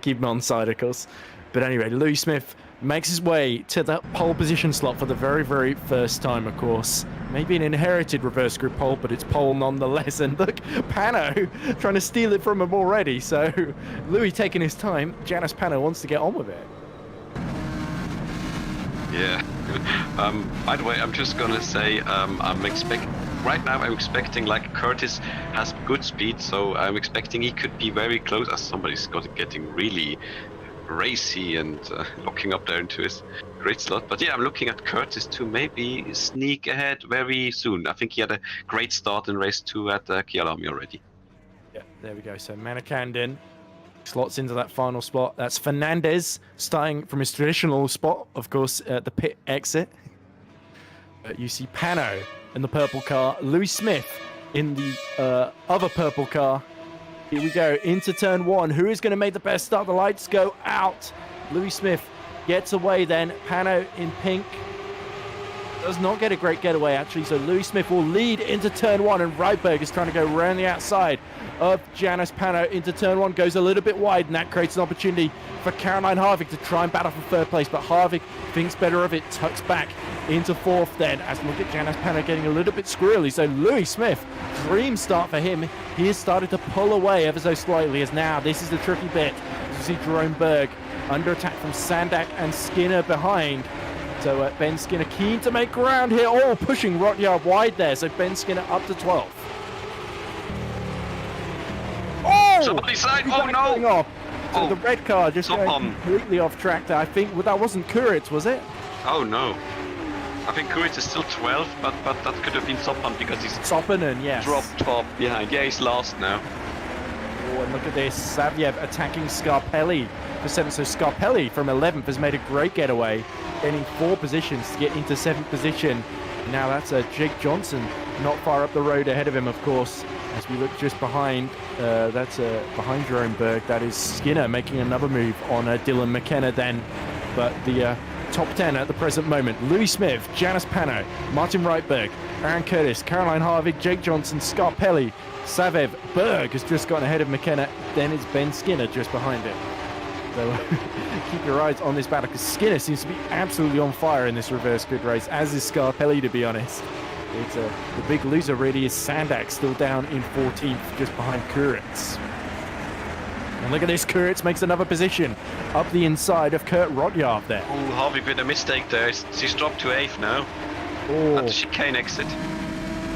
keep him on side, of course. But anyway, Louis Smith makes his way to that pole position slot for the very, very first time, of course. Maybe an inherited reverse grid pole, but it's pole nonetheless. And look, Pano trying to steal it from him already. So Louis taking his time. Janice Pano wants to get on with it. Yeah. By the way, I'm just gonna say right now I'm expecting like Curtis has good speed, so I'm expecting he could be very close. As somebody's getting really racy and locking up there into his great slot. But yeah, I'm looking at Curtis to maybe sneak ahead very soon. I think he had a great start in race 2 at Kialami already. Yeah, there we go. So Manakandon slots into that final spot. That's Fernandez starting from his traditional spot, of course, at the pit exit. You see Pano in the purple car, Louis Smith in the other purple car. Here we go into turn 1. Who is going to make the best start? The lights go out. Louis Smith gets away then. Pano in pink does not get a great getaway, actually. So Louis Smith will lead into turn 1, and Rydberg is trying to go around the outside of Janice Pano into turn 1. Goes a little bit wide, and that creates an opportunity for Caroline Harvick to try and battle for third place. But Harvick thinks better of it, tucks back into 4th then, as we look at Janice Pano getting a little bit squirrely. So Louis Smith, dream start for him. He has started to pull away ever so slightly, as now this is the tricky bit. You see Jerome Berg under attack from Sandak and Skinner behind. So Ben Skinner keen to make ground here. Oh, pushing Rotyard wide there. So Ben Skinner up to 12th. Oh! Somebody side. Oh no! Off. So Oh, the red car just going completely off track there. I think that wasn't Kuritz, was it? Oh no. I think Kuritz is still 12th, but that could have been Sopan because he's Sopanen, yes. dropped top behind. Yeah, he's last now. Oh, and look at this. Saviev attacking Scarpelli for 7th. So Scarpelli from 11th has made a great getaway, gaining 4 positions to get into 7th position. Now that's Jake Johnson not far up the road ahead of him, of course. As we look just behind, that's behind Jerome Berg. That is Skinner making another move on Dylan McKenna then. But the top 10 at the present moment: Louis Smith, Janice Pano, Martin Rydberg, Aaron Curtis, Caroline Harvick, Jake Johnson, Scarpelli, Savev. Berg has just gone ahead of McKenna. Then it's Ben Skinner just behind him. So keep your eyes on this battle, because Skinner seems to be absolutely on fire in this reverse grid race, as is Scarpelli, to be honest. It's the big loser really is Sandak, still down in 14th, just behind Kuritz. And look at this, Kuritz makes another position up the inside of Kurt Rodyard there. Oh, Harvick with a mistake there. She's dropped to 8th now. Oh, At the chicane exit.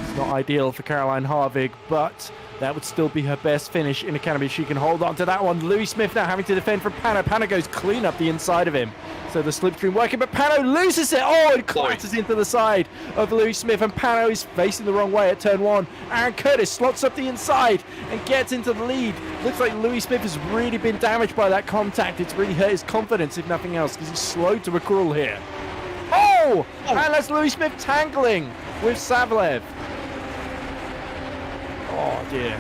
it's not ideal for Caroline Harvick, but that would still be her best finish in Academy. She can hold on to that one. Louis Smith now having to defend from Pano. Pano goes clean up the inside of him. So the slipstream working, but Pano loses it. Oh, it clatters into the side of Louis Smith, and Pano is facing the wrong way at turn 1. Aaron Curtis slots up the inside and gets into the lead. Looks like Louis Smith has really been damaged by that contact. It's really hurt his confidence, if nothing else, because he's slowed to a crawl here. Oh! And that's Louis Smith tangling with Savlev. Oh dear.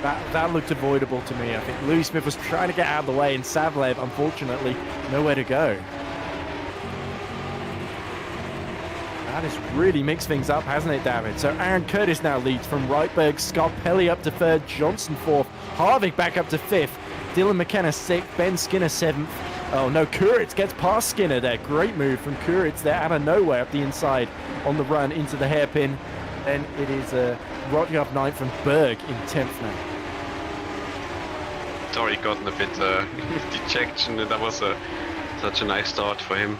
That looked avoidable to me. I think Louis Smith was trying to get out of the way, and Savlev, unfortunately, nowhere to go. That has really mixed things up, hasn't it, David? So Aaron Curtis now leads from Rydberg, Scarpelli up to 3rd, Johnson 4th, Harvick back up to 5th, Dylan McKenna 6th, Ben Skinner 7th. Oh no, Kuritz gets past Skinner there. Great move from Kuritz there out of nowhere up the inside on the run into the hairpin. Then it is Rodyard 9th and Berg in 10th now. Sorry, gotten a bit dejection. That was such a nice start for him,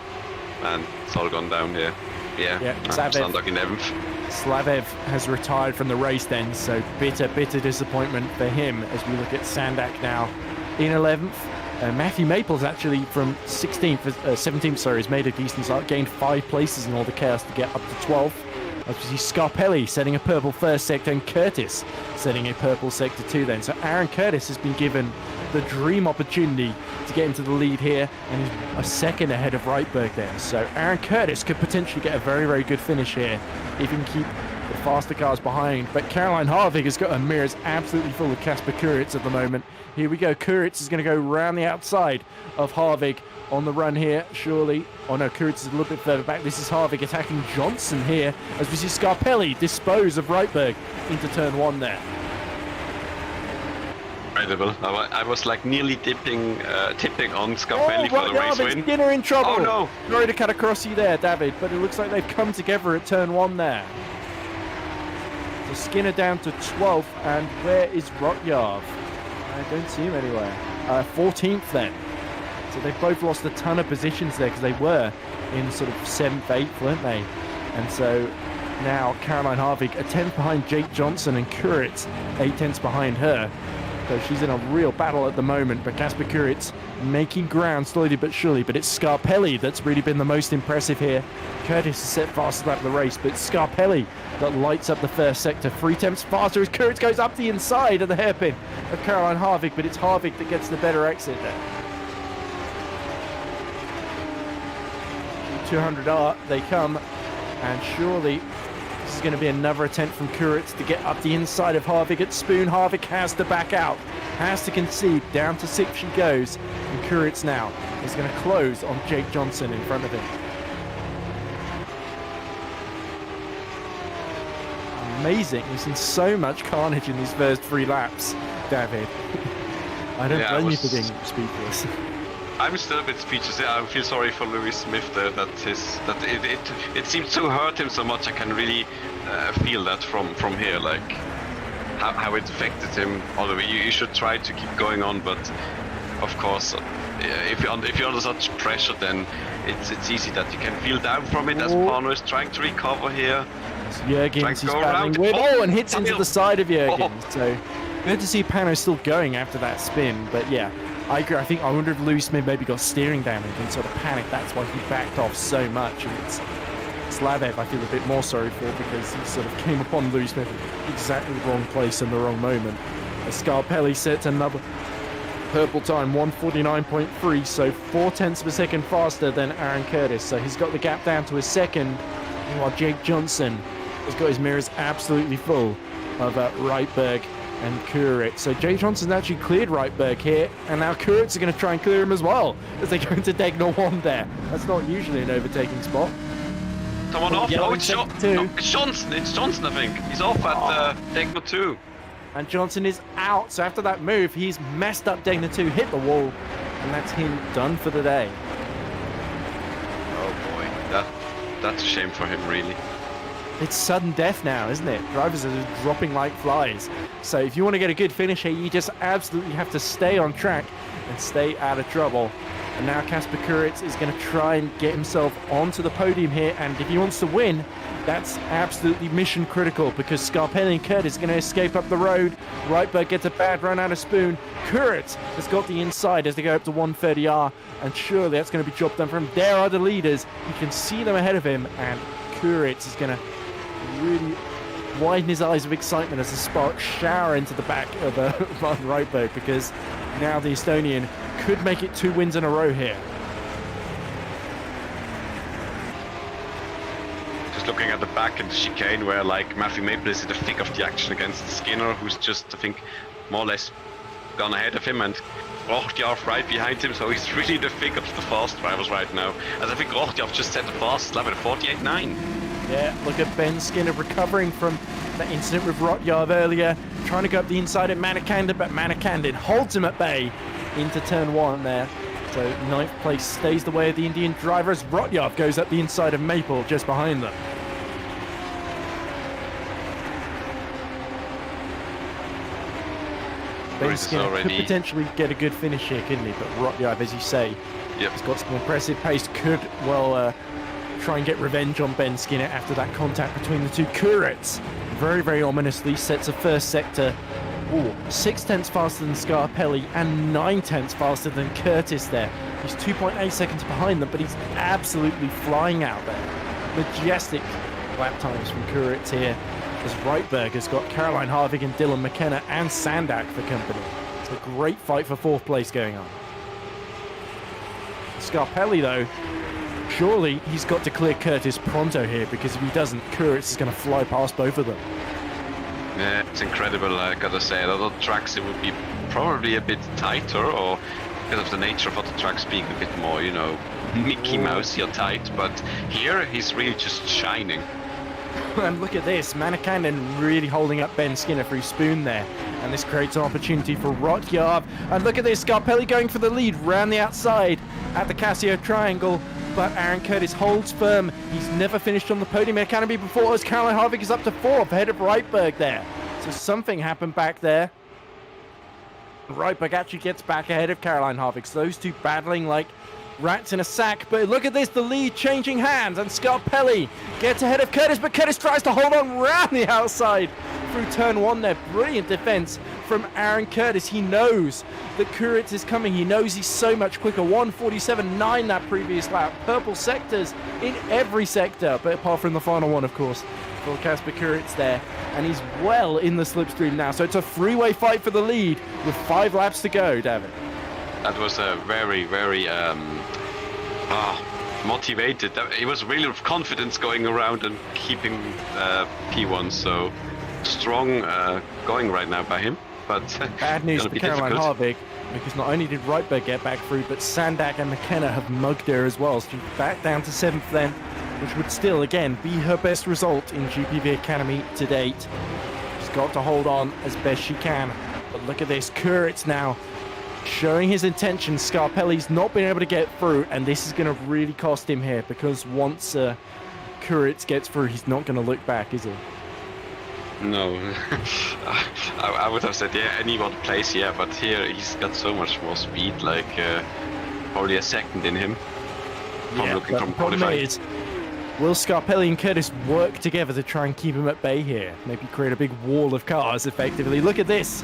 and it's all gone down here. Yeah, Sandak in 11th. Slavev has retired from the race then, so bitter disappointment for him as we look at Sandak now in 11th. Matthew Maples actually from 17th, has made a decent start, gained 5 places in all the chaos to get up to 12th. As we see Scarpelli setting a purple first sector, and Curtis setting a purple sector 2 then. So Aaron Curtis has been given the dream opportunity to get into the lead here, and is a second ahead of Rydberg there. So Aaron Curtis could potentially get a very good finish here if he can keep the faster cars behind. But Caroline Harvig has got her mirrors absolutely full of Casper Kuritz at the moment. Here we go. Kuritz is going to go around the outside of Harvig on the run here, surely. Oh no, Kuritz is a little bit further back. This is Harvig attacking Johnson here as we see Scarpelli dispose of Reitberg into turn 1 there. Incredible. I was like nearly tipping on Scarpelli for the race win. Skinner in trouble. Oh no! Sorry to cut across you there, David, but it looks like they've come together at turn 1 there. So Skinner down to 12th, and where is Rotjarv? I don't see him anywhere. 14th then. So they've both lost a ton of positions there because they were in sort of 7th, 8th, weren't they? And so now Caroline Harvig a 10th behind Jake Johnson, and Kuritz 8/10 behind her. So she's in a real battle at the moment, but Casper Kuritz making ground slowly but surely. But it's Scarpelli that's really been the most impressive here. Curtis has set fastest lap of the race, but it's Scarpelli that lights up the first sector. 3/10 faster as Kuritz goes up the inside of the hairpin of Caroline Harvig, but it's Harvig that gets the better exit there. 200R they come, and surely this is going to be another attempt from Kuritz to get up the inside of Harvig at Spoon. Harvig has to back out, has to concede. Down to 6th she goes, and Kuritz now is going to close on Jake Johnson in front of him. Amazing. We've seen so much carnage in these first 3 laps, David. I don't blame you for being speechless. I'm still a bit speechless. Yeah, I feel sorry for Lewis Smith there. It seems to hurt him so much. I can really feel that from here, like how it affected him. Although you should try to keep going on, but of course, if you're under such pressure, then it's easy that you can feel down from it. As Pano is trying to recover here. Jürgens is battling with and hits into the side of Jürgens. So good to see Pano still going after that spin, but yeah. I agree. I wonder if Lewis Smith maybe got steering damage and sort of panicked. That's why he backed off so much. And it's Slavev I feel a bit more sorry for, because he sort of came upon Lewis Smith at exactly the wrong place in the wrong moment. Scarpelli sets another purple time, 149.3, so 0.4 of a second faster than Aaron Curtis. So he's got the gap down to a second, while Jake Johnson has got his mirrors absolutely full of Reitberg and Kuritz. So Jake Johnson's actually cleared Reitberg here, and now Kuritz are going to try and clear him as well as they go into Degner 1 there. That's not usually an overtaking spot. Someone off. Oh, it's Johnson. It's Johnson, I think. He's off at Degner 2. And Johnson is out. So after that move, he's messed up Degner 2, hit the wall, and that's him done for the day. Oh boy, that's a shame for him, really. It's sudden death now, isn't it? Drivers are just dropping like flies. So if you want to get a good finish here, you just absolutely have to stay on track and stay out of trouble. And now Casper Kuritz is going to try and get himself onto the podium here. And if he wants to win, that's absolutely mission critical, because Scarpelli and Curtis are going to escape up the road. Reitberg gets a bad run out of Spoon. Kuritz has got the inside as they go up to 130R. And surely that's going to be job done for him. There are the leaders. You can see them ahead of him. And Kuritz is going to really widen his eyes of excitement as the sparks shower into the back of Van Reitberg, because now the Estonian could make it 2 wins in a row here. Just looking at the back in the chicane, where like Matthew Maple is in the thick of the action against Skinner, who's just, I think, more or less gone ahead of him, and Rohtjarv right behind him, so he's really in the thick of the fast drivers right now. As I think Rohtjarv just set the fastest lap at 48.9. Yeah, look at Ben Skinner recovering from that incident with Rotjarv earlier, trying to go up the inside at Manakandon, but Manakandon holds him at bay into turn 1 there. So 9th place stays the way of the Indian driver as Rotjarv goes up the inside of Maple just behind them. Ben Skinner could potentially get a good finish here, couldn't he? But Rotjarv, as you say, has got some impressive pace, could try and get revenge on Ben Skinner after that contact between the two. Kuritz very, very ominously sets a first sector 6/10 faster than Scarpelli and 9/10 faster than Curtis there. He's 2.8 seconds behind them, but he's absolutely flying out there. Majestic lap times from Kuritz here, as Reitberg has got Caroline Harvig and Dylan McKenna and Sandak for company. It's a great fight for 4th place going on. Scarpelli, though, surely he's got to clear Curtis pronto here, because if he doesn't, Kuritz is going to fly past both of them. Yeah, it's incredible, I gotta say. At other tracks it would be probably a bit tighter, or because of the nature of other tracks being a bit more, you know, Mickey Mousey or tight, but here he's really just shining. And look at this, Manikanen really holding up Ben Skinner for his spoon there. And this creates an opportunity for Rotjarv. And look at this, Scarpelli going for the lead round the outside at the Casio Triangle. But Aaron Curtis holds firm. He's never finished on the podium at Canopy before, as Caroline Harvick is up to 4th ahead of Reitberg there. So something happened back there. Reitberg actually gets back ahead of Caroline Harvick. So those two battling like rats in a sack. But look at this, the lead changing hands, and Scarpelli gets ahead of Curtis, but Curtis tries to hold on round the outside through turn 1 there. Brilliant defense from Aaron Curtis. He knows that Kuritz is coming. He knows he's so much quicker. 1:47.9 that previous lap. Purple sectors in every sector, but apart from the final one, of course, for Kasper Kuritz there. And he's well in the slipstream now. So it's a three-way fight for the lead with 5 laps to go, David. That was a very, very motivated. He was really with confidence going around and keeping P1. So strong going right now by him. But bad news for Caroline Harvick, because not only did Reitberg get back through, but Sandak and McKenna have mugged her as well. So she's back down to 7th then, which would still, again, be her best result in GPV Academy to date. She's got to hold on as best she can. But look at this, Kuritz now showing his intention. Scarpelli's not been able to get through, and this is going to really cost him here, because once Kuritz gets through, he's not going to look back, is he? No. I would have said, yeah, any other place, yeah, but here he's got so much more speed, like probably a second in him. Yeah, but the problem is, will Scarpelli and Curtis work together to try and keep him at bay here? Maybe create a big wall of cars, effectively. Look at this.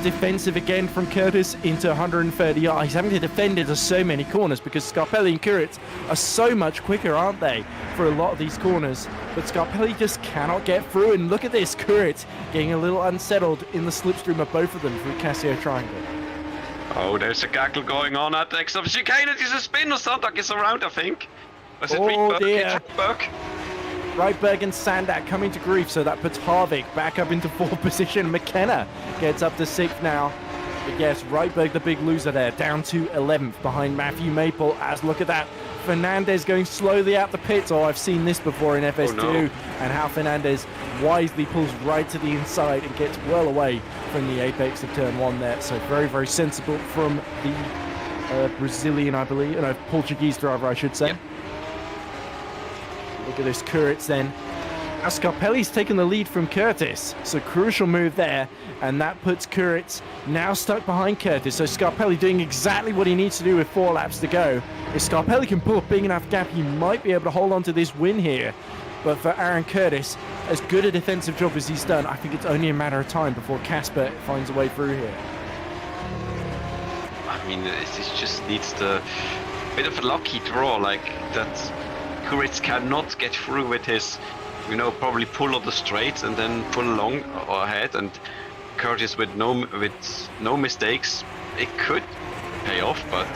Defensive again from Curtis into 130 yards. He's having to defend into so many corners because Scarpelli and Kuritz are so much quicker, aren't they, for a lot of these corners. But Scarpelli just cannot get through. And look at this, Kuritz getting a little unsettled in the slipstream of both of them through Casio Triangle. Oh, there's a gaggle going on at Dexter. Chicane, it is a spin, or Sandak is around, I think. Was it Reitberg? Reitberg and Sandak coming to grief, so that puts Harvick back up into 4th position. McKenna gets up to 6th now. But yes, Reitberg the big loser there, down to 11th behind Matthew Maple. As look at that, Fernandez going slowly out the pits. Oh, I've seen this before in FS2. Oh, no. And how Fernandez wisely pulls right to the inside and gets well away from the apex of turn 1 there. So very, very sensible from the Brazilian, I believe, no, Portuguese driver, I should say. Yep. Look at this, Kuritz then. Now Scarpelli's taken the lead from Curtis, so crucial move there, and that puts Kuritz now stuck behind Curtis. So Scarpelli doing exactly what he needs to do with 4 laps to go. If Scarpelli can pull a big enough gap, he might be able to hold on to this win here. But for Aaron Curtis, as good a defensive job as he's done, I think it's only a matter of time before Kasper finds a way through here. I mean, this just needs the bit of a lucky draw, like that. Kuritz cannot get through with his, you know, probably pull on the straights and then pull along or ahead, and Curtis with no mistakes, it could pay off. But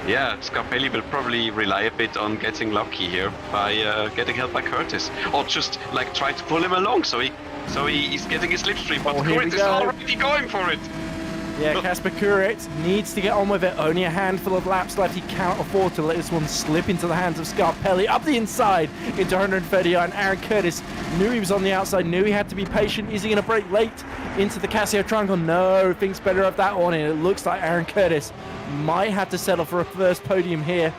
yeah, Scarpelli will probably rely a bit on getting lucky here by getting help by Curtis, or just like try to pull him along so he's getting his slipstream. But Kuritz is already going for it. Yeah, Kasper Kuritz needs to get on with it. Only a handful of laps left. He cannot afford to let this one slip into the hands of Scarpelli. Up the inside into 130 and Aaron Curtis knew he was on the outside, knew he had to be patient. Is he going to break late into the Casio Triangle? No, thinks better of that one. And it looks like Aaron Curtis might have to settle for a first podium here.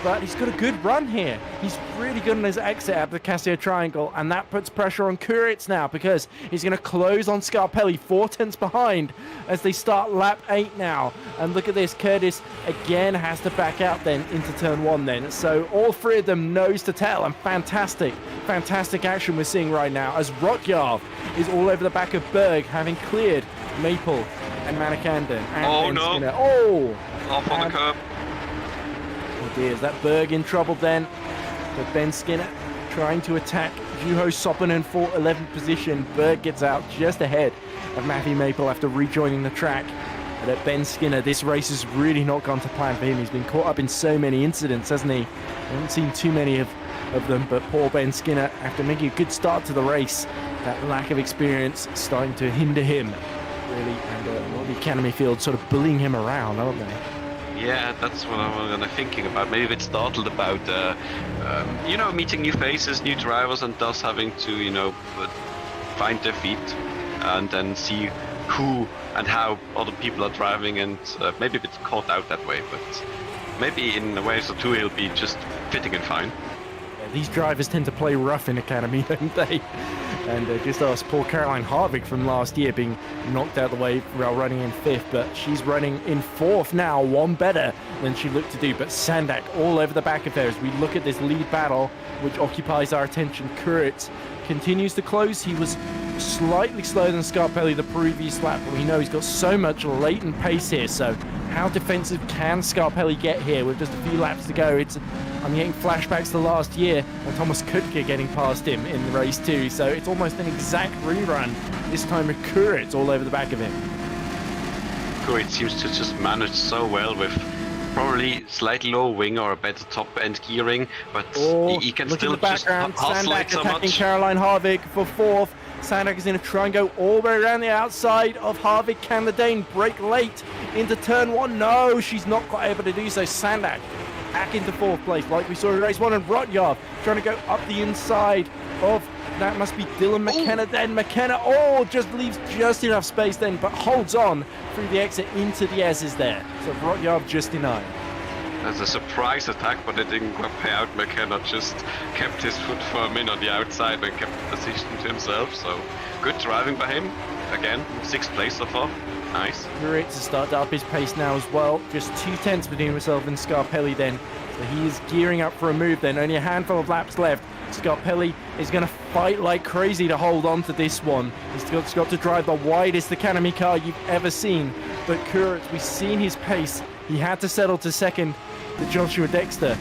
But he's got a good run here. He's really good on his exit at the Casio Triangle, and that puts pressure on Kuritz now because he's going to close on Scarpelli 4 tenths behind as they start lap 8 now. And look at this, Curtis again has to back out then into turn 1 then. So all 3 of them nose to tail, and fantastic action we're seeing right now as Rotjarv is all over the back of Berg, having cleared Maple and Manikanen. Oh no! Skinner. Oh! Off on the curb. Oh dear, is that Berg in trouble then? But Ben Skinner trying to attack Juho Soppinen for 11th position. Berg gets out just ahead of Matthew Maple after rejoining the track. But at Ben Skinner, this race has really not gone to plan for him. He's been caught up in so many incidents, hasn't he? haven't seen too many of them, but poor Ben Skinner, after making a good start to the race, that lack of experience starting to hinder him, really, and a lot of the academy field sort of bullying him around, aren't they? Yeah, that's what I'm thinking about. Maybe a bit startled about, meeting new faces, new drivers, and thus having to, find their feet and then see who and how other people are driving, and maybe a bit caught out that way. But maybe in a way or two he'll be just fitting in fine. These drivers tend to play rough in academy, don't they? And just ask poor Caroline Harvick from last year being knocked out of the way while running in 5th, but she's running in 4th now, one better than she looked to do. But Sandak all over the back of her as we look at this lead battle, which occupies our attention. Kuritz continues to close. He was slightly slower than Scarpelli the previous lap, but we know he's got so much latent pace here. So how defensive can Scarpelli get here with just a few laps to go? I'm getting flashbacks to last year and Thomas Kutka getting past him in the race too. So it's almost an exact rerun, this time with Kuritz all over the back of him. Kuritz seems to just manage so well with probably slightly lower wing or a better top end gearing, but he can still just hustle it so much. Caroline Harvick for 4th. Sandak is going to try and go all the way around the outside of Harvick. Can the Dane break late into turn 1? No, she's not quite able to do so. Sandak back into 4th place like we saw in race 1, and Rotyard trying to go up the inside of, that must be Dylan McKenna then. McKenna, just leaves just enough space then, but holds on through the exit into the S's there. So Rotyard just denied. As a surprise attack, but it didn't quite pay out. McKenna just kept his foot firm in on the outside and kept the position to himself. So good driving by him. Again, 6th place so far. Nice. Kuritz has started up his pace now as well. Just 2/10 between himself and Scarpelli then. So he is gearing up for a move then. Only a handful of laps left. Scarpelli is going to fight like crazy to hold on to this one. He's got to drive the widest academy car you've ever seen. But Kuritz, we've seen his pace. He had to settle to 2nd to Joshua Dexter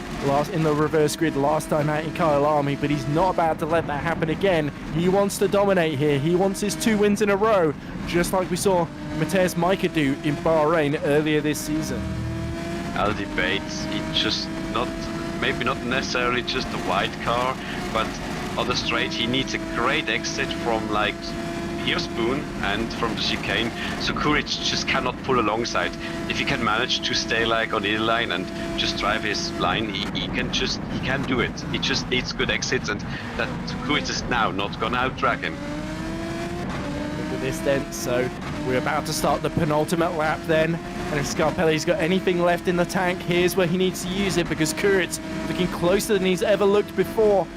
in the reverse grid last time out in Kyle Army, but he's not about to let that happen again. He wants to dominate here. He wants his 2 wins in a row, just like we saw Mateusz Mika do in Bahrain earlier this season. I'll debate. It's just maybe not necessarily just a wide car, but on the straight he needs a great exit from here Spoon and from the chicane, so Kuritz just cannot pull alongside. If he can manage to stay on the line and just drive his line, he can do it. He just needs good exits, and that Kuritz is now not gonna outdrag him. Look at this then. So we're about to start the penultimate lap then, and if Scarpelli's got anything left in the tank, here's where he needs to use it, because Kuritz looking closer than he's ever looked before.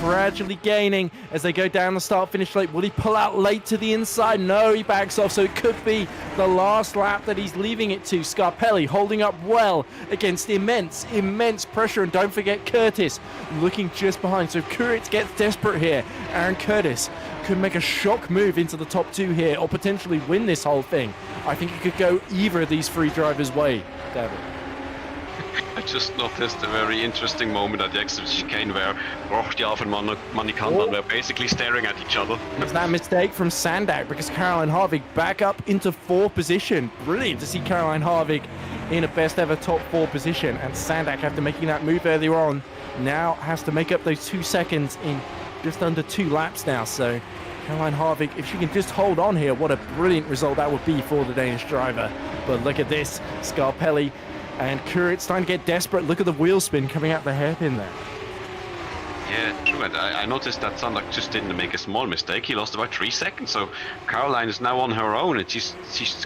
Gradually gaining as they go down the start-finish lane. Will he pull out late to the inside? No, he backs off, so it could be the last lap that he's leaving it to. Scarpelli holding up well against immense pressure, and don't forget Curtis looking just behind. So if Kuritz gets desperate here, Aaron Curtis could make a shock move into the top 2 here, or potentially win this whole thing. I think it could go either of these 3 drivers' way, David. I just noticed a very interesting moment at the exit chicane where Rohtjav and Manikandan were basically staring at each other. It's that mistake from Sandak, because Caroline Harvick back up into 4th position. Brilliant to see Caroline Harvick in a best ever top 4 position, and Sandak, after making that move earlier on, now has to make up those 2 seconds in just under 2 laps now. So Caroline Harvick, if she can just hold on here, what a brilliant result that would be for the Danish driver. But look at this, Scarpelli and Kuritz starting to get desperate. Look at the wheel spin coming out the hairpin there. Yeah, true. And I noticed that Sandak just didn't make a small mistake. He lost about 3 seconds. So Caroline is now on her own, and she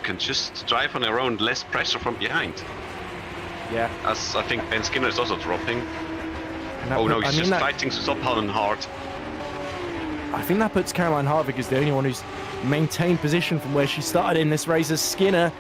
can just drive on her own, less pressure from behind. Yeah. As I think Ben Skinner is also dropping. He's just fighting Sophan hard. I think that puts Caroline Harvick as the only one who's maintained position from where she started in this race, as Skinner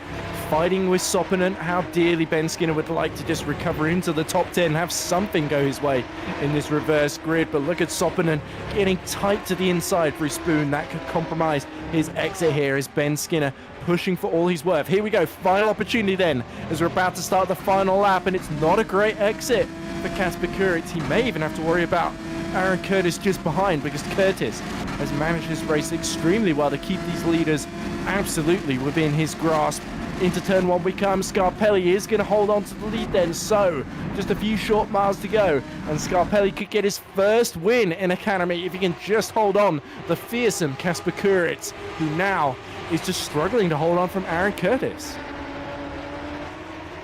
fighting with Soppinen. How dearly Ben Skinner would like to just recover into the top 10, have something go his way in this reverse grid. But look at Soppinen getting tight to the inside for his Spoon. That could compromise his exit here, as Ben Skinner pushing for all he's worth. Here we go, final opportunity then, as we're about to start the final lap, and it's not a great exit for Kasper Kuritz. He may even have to worry about Aaron Curtis just behind, because Curtis has managed this race extremely well to keep these leaders absolutely within his grasp. Into turn one we come. Scarpelli is going to hold on to the lead then. So just a few short miles to go. And Scarpelli could get his first win in Academy if he can just hold on. The fearsome Kasper Kuritz, who now is just struggling to hold on from Aaron Curtis.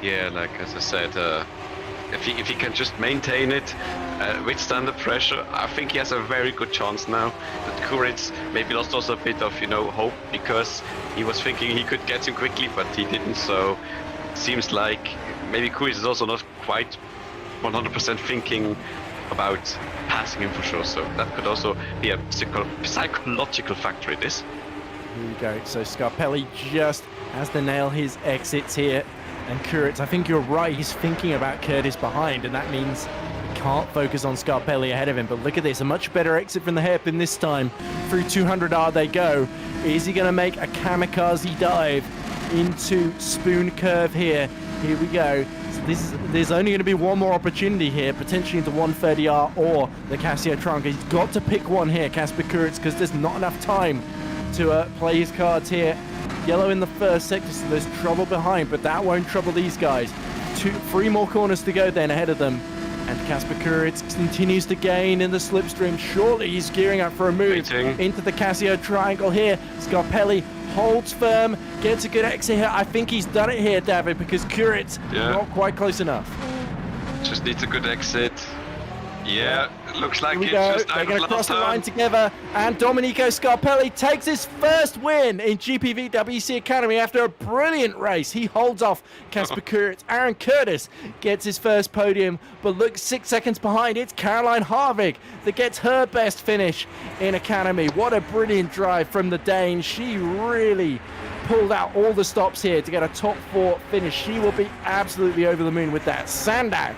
Yeah, like as I said, if he can just maintain it, withstand the pressure, I think he has a very good chance now. But Kuritz maybe lost also a bit of, hope, because he was thinking he could get him quickly, but he didn't. So it seems like maybe Kuritz is also not quite 100% thinking about passing him for sure. So that could also be a psychological factor in this. Here we go. So Scarpelli just has to nail his exits here. And Kuritz, I think you're right, he's thinking about Curtis behind, and that means he can't focus on Scarpelli ahead of him. But look at this, a much better exit from the hairpin this time. Through 200R they go. Is he going to make a kamikaze dive into Spoon Curve here? Here we go. So there's only going to be one more opportunity here, potentially into 130R or the Casio Trunk. He's got to pick one here, Kasper Kuritz, because there's not enough time to play his cards here. Yellow in the first sector, so there's trouble behind, but that won't trouble these guys. 3 more corners to go then ahead of them. And Kasper Kuritz continues to gain in the slipstream. Surely he's gearing up for a move into the Casio Triangle here. Scarpelli holds firm, gets a good exit here. I think he's done it here, David, because Kuritz not quite close enough. Just needs a good exit. Yeah, looks like it's go. just They're out going to of cross last the line turn. together, and Domenico Scarpelli takes his first win in GPVWC Academy after a brilliant race. He holds off Kasper Kuritz. Aaron Curtis gets his first podium, but look, 6 seconds behind, it's Caroline Harvig that gets her best finish in Academy. What a brilliant drive from the Dane. She really pulled out all the stops here to get a top 4 finish. She will be absolutely over the moon with that. Sandak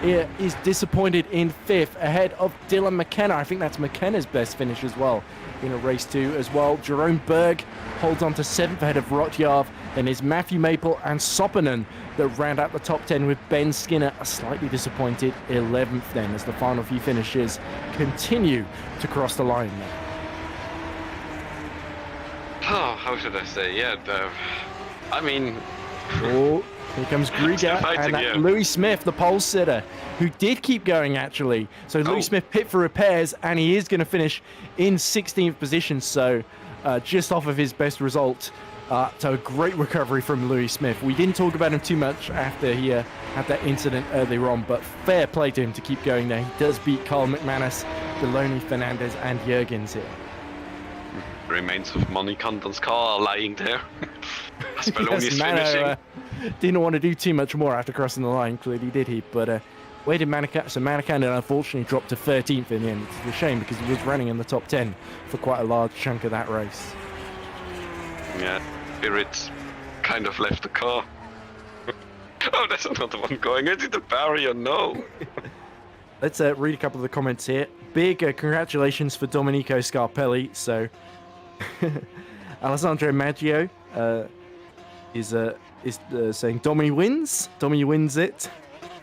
is disappointed in 5th ahead of Dylan McKenna. I think that's McKenna's best finish as well in a race 2 as well. Jerome Berg holds on to 7th ahead of Rotjarv. Then is Matthew Maple and Soppinen that round out the top 10, with Ben Skinner a slightly disappointed 11th then, as the final few finishes continue to cross the line now. Oh, how should I say? Yeah, I mean... Oh, here comes Grieger and Louis Smith, the pole sitter, who did keep going actually. So Louis Smith pit for repairs, and he is going to finish in 16th position, so just off of his best result. So a great recovery from Louis Smith. We didn't talk about him too much after he had that incident earlier on, but fair play to him to keep going there. He does beat Carl McManus, Deloney, Fernandez, and Jurgens here. The remains of Moni Condon's car are lying there. As Belloni is finishing. Didn't want to do too much more after crossing the line, clearly did he? But where did Manikan? So Manikan unfortunately dropped to 13th in the end. It's a shame because he was running in the top 10 for quite a large chunk of that race. Yeah, Spirit kind of left the car. Oh, there's another one going into the barrier, no! Let's read a couple of the comments here. Big congratulations for Domenico Scarpelli. So Alessandro Maggio is saying Domi wins. Domi wins it.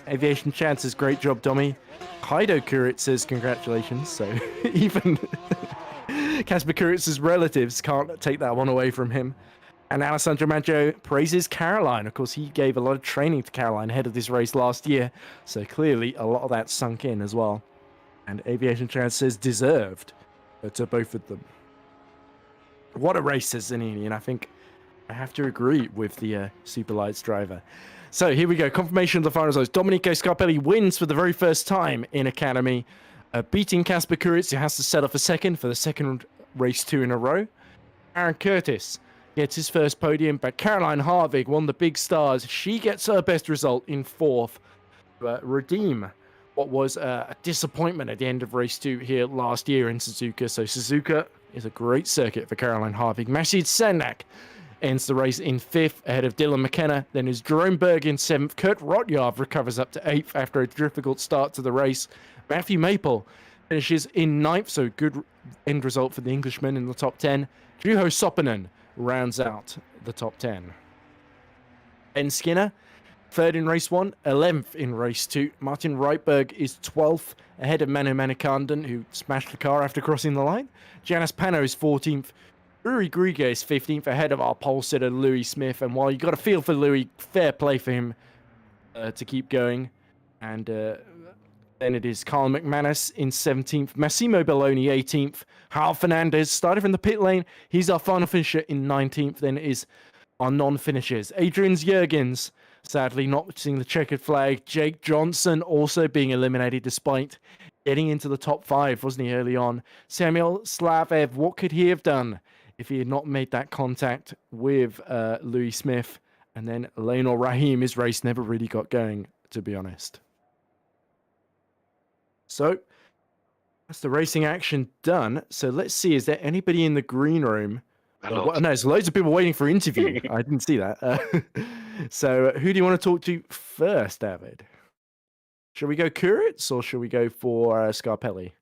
Aviation Chances, great job, Domi. Heido Kuritz says congratulations. So even Kasper Kuritz's relatives can't take that one away from him. And Alessandro Maggio praises Caroline. Of course, he gave a lot of training to Caroline ahead of this race last year. So clearly a lot of that sunk in as well. And Aviation Chance says deserved to both of them. What a race, says Zanini. And I think I have to agree with the Super Lights driver. So here we go. Confirmation of the final results. Domenico Scarpelli wins for the very first time in Academy, beating Kasper Kuritz, who has to settle for second for the second race 2 in a row. Aaron Curtis gets his first podium, but Caroline Harvig, one of the big stars, she gets her best result in 4th. Redeem what was a disappointment at the end of race 2 here last year in Suzuka. So Suzuka is a great circuit for Caroline Harvig. Maciej Sendak ends the race in 5th ahead of Dylan McKenna. Then is Jerome Berg in 7th. Kurt Rotjarv recovers up to 8th after a difficult start to the race. Matthew Maple finishes in 9th, so good end result for the Englishman in the top 10. Juho Soppinen rounds out the top 10. Ben Skinner, 3rd in race 1, 11th in race 2. Martin Reitberg is 12th ahead of Manu Manikandan, who smashed the car after crossing the line. Janis Pano is 14th. Uri Griga is 15th ahead of our pole sitter Louis Smith, and while you got a feel for Louis, fair play for him to keep going. And then it is Carl McManus in 17th, Massimo Belloni 18th, Hal Fernandez started from the pit lane. He's our final finisher in 19th. Then it is our non-finishers. Adrian Jurgens, sadly not seeing the checkered flag. Jake Johnson also being eliminated despite getting into the top 5, wasn't he, early on? Samuel Slavev, what could he have done if he had not made that contact with Louis Smith? And then Lionel Rahim, his race never really got going, to be honest. So that's the racing action done. So let's see, is there anybody in the green room? No, there's loads of people waiting for interview. I didn't see that. So who do you want to talk to first, David? Should we go Kuritz or should we go for Scarpelli?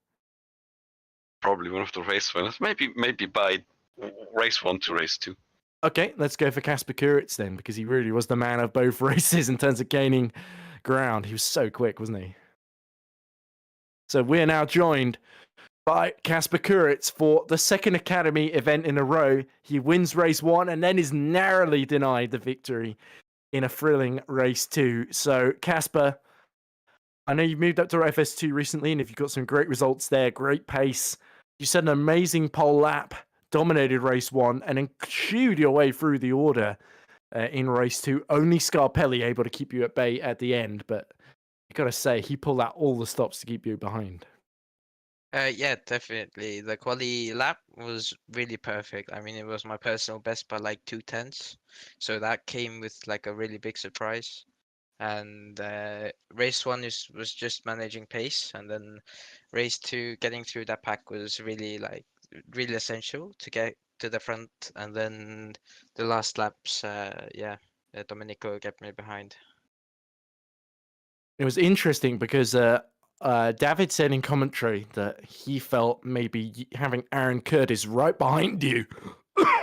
Probably one of the race winners. Maybe by race 1 to race 2. Okay, let's go for Kasper Kuritz then, because he really was the man of both races in terms of gaining ground. He was so quick, wasn't he? So we're now joined by Kasper Kuritz for the second Academy event in a row. He wins race 1 and then is narrowly denied the victory in a thrilling race 2. So Kasper, I know you've moved up to FS2 recently, and if you've got some great results there, great pace. You set an amazing pole lap, dominated race 1, and then chewed your way through the order in race 2. Only Scarpelli able to keep you at bay at the end, but you got to say, he pulled out all the stops to keep you behind. Yeah, definitely. The quali lap was really perfect. I mean, it was my personal best by like 2/10, so that came with like a really big surprise. And race 1 was just managing pace, and then race 2, getting through that pack was really essential to get to the front. And then the last laps, Domenico kept me behind. It was interesting because David said in commentary that he felt maybe having Aaron Curtis right behind you.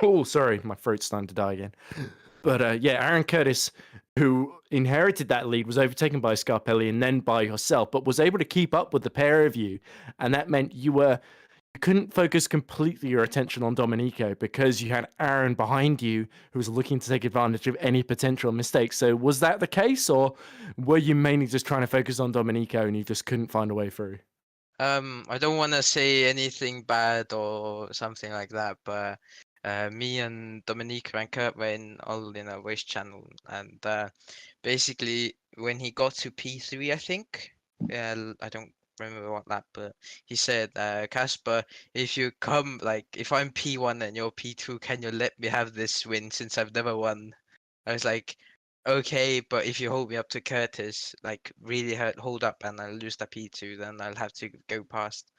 Oh, sorry, my throat's starting to die again. But Aaron Curtis, who inherited that lead, was overtaken by Scarpelli and then by yourself, but was able to keep up with the pair of you. And that meant you couldn't focus completely your attention on Domenico because you had Aaron behind you who was looking to take advantage of any potential mistakes. So was that the case, or were you mainly just trying to focus on Domenico and you just couldn't find a way through? I don't want to say anything bad or something like that, but me and Dominique and Kurt were all in a race channel, and basically when he got to P3, I think, I don't remember what lap, but he said, Kasper, if you come, like, if I'm P1 and you're P2, can you let me have this win since I've never won? I was like, okay, but if you hold me up to Curtis, like, really hold up and I'll lose the P2, then I'll have to go past.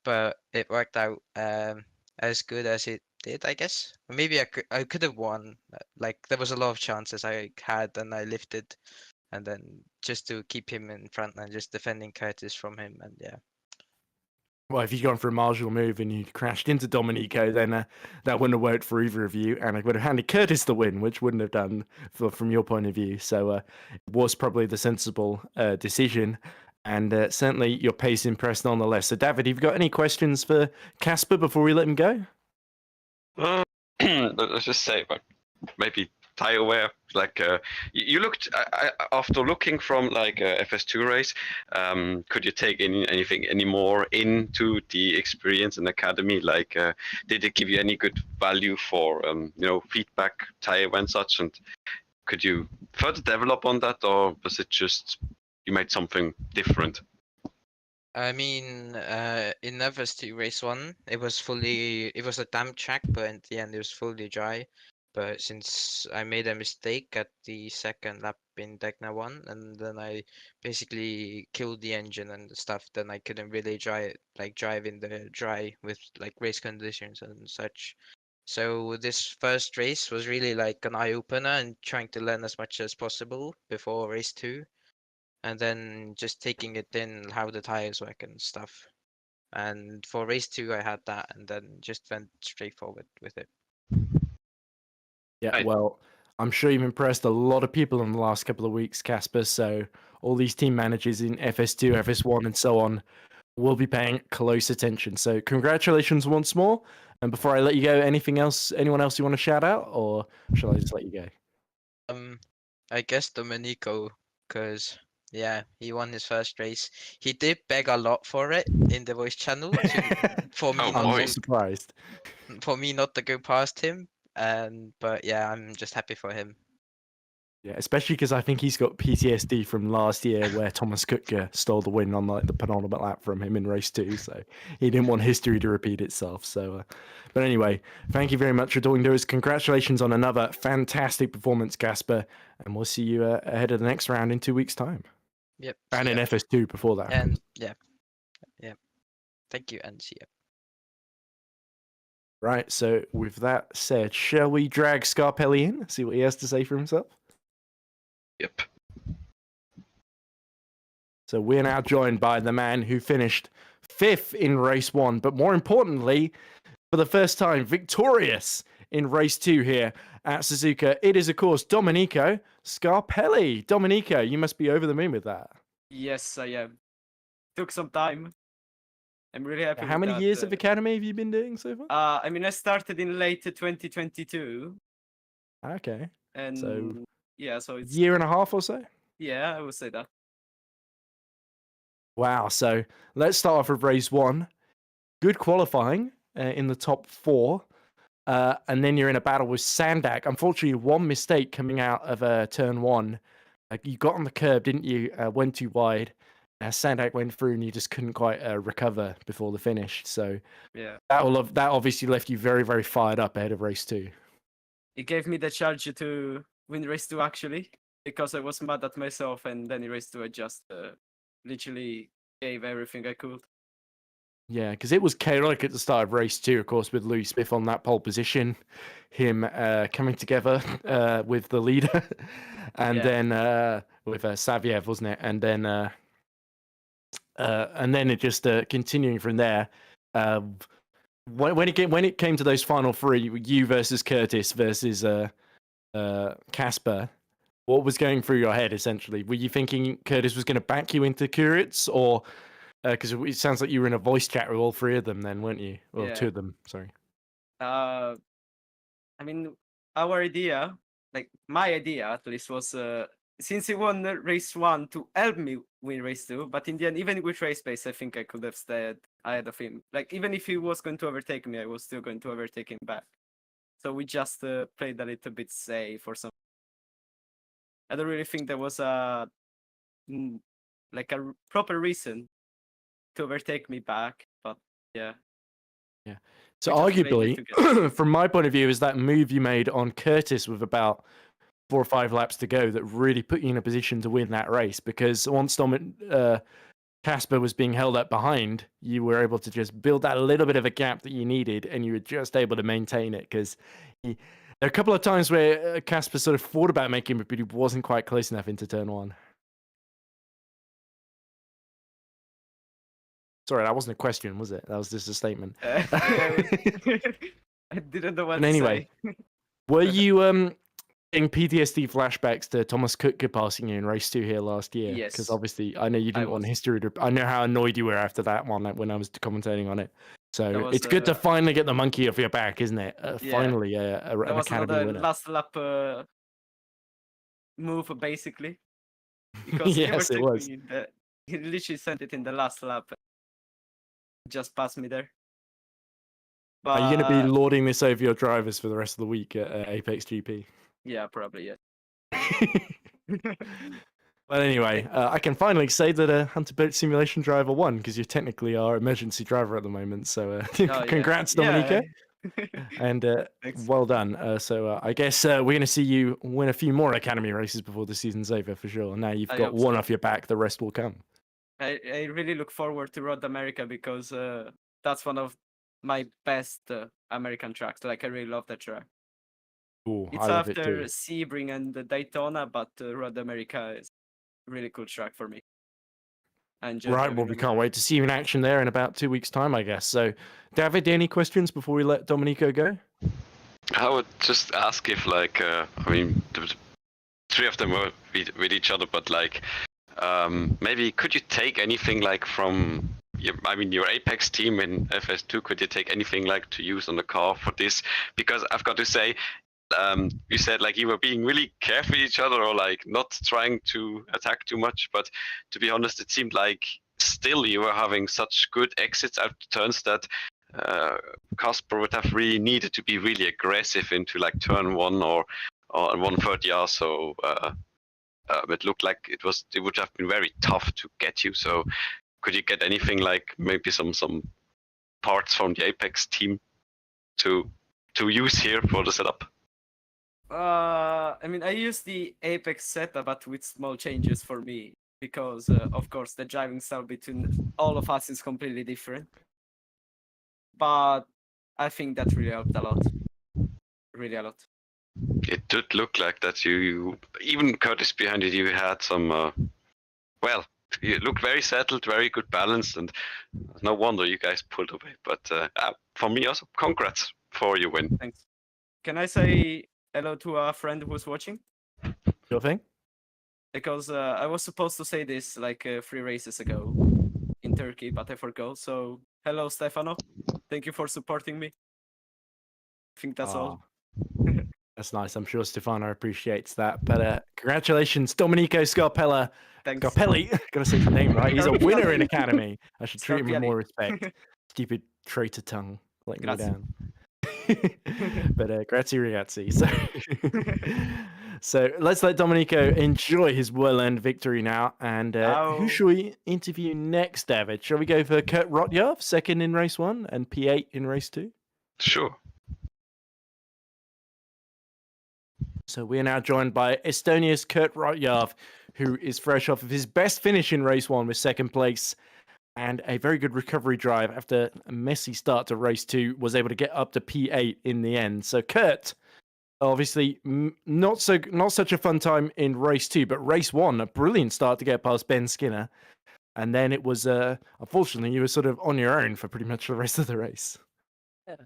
But it worked out as good as it did, I guess. Maybe I could have won. Like, there was a lot of chances I had, and I lifted, and then just to keep him in front and just defending Curtis from him, and yeah. Well, if you'd gone for a marginal move and you crashed into Domenico, then that wouldn't have worked for either of you, and it would have handed Curtis the win, which wouldn't have done from your point of view. So it was probably the sensible decision, and certainly your pace impressed nonetheless. So, David, have you got any questions for Kasper before we let him go? Let's just say, but maybe tire wear. Like you looked after looking from like a FS2 race. Could you take anything any more into the experience in academy? Like, did it give you any good value for feedback, tire wear and such? And could you further develop on that, or was it just you made something different? I mean, in FS2 race 1, it was a damp track, but at the end it was fully dry. But since I made a mistake at the second lap in Degna 1, and then I basically killed the engine and stuff, then I couldn't really drive in the dry with like race conditions and such. So this first race was really like an eye-opener and trying to learn as much as possible before race 2. And then just taking it in how the tires work and stuff. And for race 2, I had that, and then just went straight forward with it. Yeah, well, I'm sure you've impressed a lot of people in the last couple of weeks, Kasper. So all these team managers in FS2, FS1, and so on will be paying close attention. So congratulations once more. And before I let you go, anything else? Anyone else you want to shout out, or shall I just let you go? I guess Domenico, because yeah, he won his first race. He did beg a lot for it in the voice channel for me Oh, I'm not not surprised. to go past him. But yeah, I'm just happy for him. Yeah, especially because I think he's got PTSD from last year where Thomas Kutka stole the win on like the penultimate lap from him in race 2, so he didn't want history to repeat itself. So, but anyway, thank you very much for doing those. Congratulations on another fantastic performance, Gasper, and we'll see you ahead of the next round in 2 weeks' time. Yep. And see in ya. FS2 before that. And yeah. Thank you, and see ya. Right, so with that said, shall we drag Scarpelli in, see what he has to say for himself? Yep. So we're now joined by the man who finished 5th in race 1, but more importantly, for the first time, victorious in race 2 here at Suzuka. It is, of course, Domenico Scarpelli. Domenico, you must be over the moon with that. Yes, I am. Took some time. I'm really happy. How with many that. years of academy have you been doing so far? I mean, I started in late 2022, Okay, and so yeah, so it's year and a half or so? yeah, I would say that. Wow, so let's start off with race 1. Good qualifying in the top 4. And then you're in a battle with Sandak. Unfortunately, one mistake coming out of turn 1. You got on the curb, didn't you? Went too wide. Sandak went through, and you just couldn't quite recover before the finish. So Yeah, that obviously left you very, very fired up ahead of race 2. it gave me the charge to win race 2 actually, because I was mad at myself, and then in race 2 I just literally gave everything I could. Yeah, because it was chaotic at the start of race 2, of course, with Louis Smith on that pole position, him coming together with the leader, and Yeah. then with Saviev, wasn't it? And then it just continuing from there. When it came to those final 3, you versus Curtis versus Casper, what was going through your head essentially? Were you thinking Curtis was going to back you into Kuritz, or because it sounds like you were in a voice chat with all 3 of them, then, weren't you? Well, Yeah. 2 of them, sorry. I mean, our idea, like my idea at least, was since he won race 1 to help me win race 2, but in the end, even with race pace, I think I could have stayed ahead of him. Like, even if he was going to overtake me, I was still going to overtake him back. So we just played a little bit safe or something. I don't really think there was a proper reason to overtake me back, but yeah. So We just played it arguably, together. from my point of view, is that move you made on Curtis with about 4 or 5 laps to go that really put you in a position to win that race, because once Casper was being held up behind, you were able to just build that little bit of a gap that you needed, and you were just able to maintain it, because there are a couple of times where Casper sort of thought about making it, but he wasn't quite close enough into turn 1. Sorry, that wasn't a question, was it? That was just a statement. I didn't know what But to anyway, say. were you getting PTSD flashbacks to Thomas Kutka passing you in race 2 here last year? Yes. Because obviously, I know you didn't want was. history to. I know how annoyed you were after that one when I was commentating on it. So That was, it's good to finally get the monkey off your back, isn't it? Yeah. Finally, an That was academy another winner. last lap move, basically. Because Yes, it was. he literally sent it in the last lap. Just passed me there. But Are you going to be lording this over your drivers for the rest of the week at Apex GP? yeah, probably, yeah. But anyway, I can finally say that Hunter Boat Simulation driver won, because you technically are emergency driver at the moment. So congrats, Domenico. And Thanks. well done. So I guess we're going to see you win a few more academy races before the season's over for sure. Now you've I got hope one so. off your back, the rest will come. I really look forward to Road America, because that's one of my best American tracks. Like, I really love that track. Ooh, It's I love it after too. Sebring and the Daytona, but Road America is a really cool track for me. And Right, well, we can't wait to see you in action there in about 2 weeks' time, I guess. So, David, any questions before we let Domenico go? I would just ask if, like, I mean, the 3 of them were with each other, but like, maybe could you take anything like from I mean, your Apex team in FS2, could you take anything like to use on the car for this? Because I've got to say, you said like you were being really careful with each other or like not trying to attack too much, but to be honest, it seemed like still you were having such good exits out of turns that Casper would have really needed to be really aggressive into like turn 1 or 130R. So it looked like it would have been very tough to get you. So could you get anything like maybe some parts from the Apex team to use here for the setup? I mean, I use the Apex setup, but with small changes for me, because of course the driving style between all of us is completely different. But I think that really helped a lot. Really a lot. It did look like that you even Curtis behind it, you had some well, you looked very settled, very good balance, and no wonder you guys pulled away. But for me also, congrats for your win. Thanks. Can I say hello to a friend who's watching? Sure thing. Because I was supposed to say this like 3 races ago in Turkey, but I forgot. So hello, Stefano. Thank you for supporting me. I think that's all. That's nice. I'm sure Stefano appreciates that. But congratulations, Domenico Scarpella. Thanks. Scarpelli. Gotta say his name right. He's a winner in Academy. I should treat him with Scarpelli. more respect. Stupid traitor tongue. Letting me Grazie. down. But grazie ragazzi. So let's let Domenico enjoy his well-earned victory now. And who shall we interview next, David? Shall we go for Kurt Rotjov, second in race 1 and P8 in race 2? Sure. So we are now joined by Estonia's Kurt Rotjov, who is fresh off of his best finish in race 1 with second place and a very good recovery drive after a messy start to race 2, was able to get up to P8 in the end. So Kurt, obviously not such a fun time in race 2, but race 1, a brilliant start to get past Ben Skinner. And then it was, unfortunately, you were sort of on your own for pretty much the rest of the race. Yeah,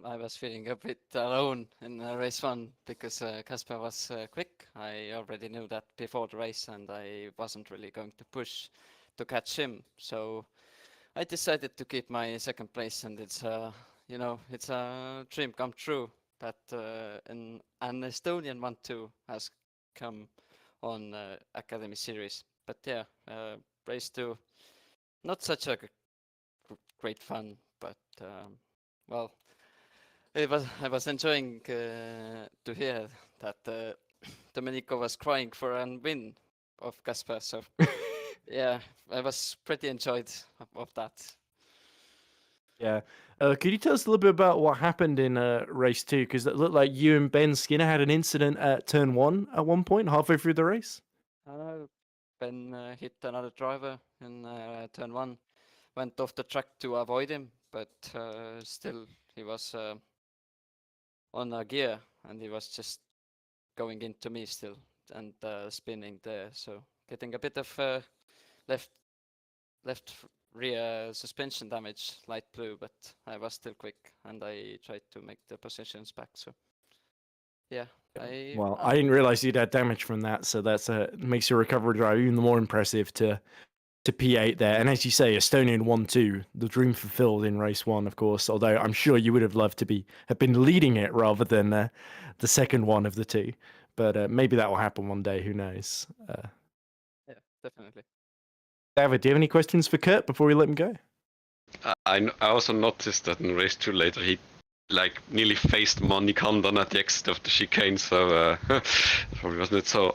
I was feeling a bit alone in race 1 because Casper was quick. I already knew that before the race, and I wasn't really going to push to catch him. So I decided to keep my second place, and it's it's a dream come true that an Estonian 1-2 has come on Academy Series. But yeah, race 2, not such a great fun, but well, I was enjoying to hear that Domenico was crying for a win of Casper. So yeah, I was pretty enjoyed of that. Yeah. Could you tell us a little bit about what happened in race 2? Because it looked like you and Ben Skinner had an incident at turn 1 at one point, halfway through the race. Ben hit another driver in turn 1, went off the track to avoid him, but still he was on a gear, and he was just going into me still and spinning there. So getting a bit of left rear suspension damage, light blue, but I was still quick and I tried to make the positions back. So yeah. I didn't realize you'd had damage from that, so that's makes your recovery drive even more impressive to P8 there. And as you say, Estonian 1-2, the dream fulfilled in race 1, of course. Although I'm sure you would have loved to have been leading it rather than the second one of the two. But maybe that will happen one day. Who knows? Yeah, definitely. David, do you have any questions for Kurt before we let him go? I also noticed that in race 2 later he like nearly faced Moni Condon at the exit of the chicane, so probably was not so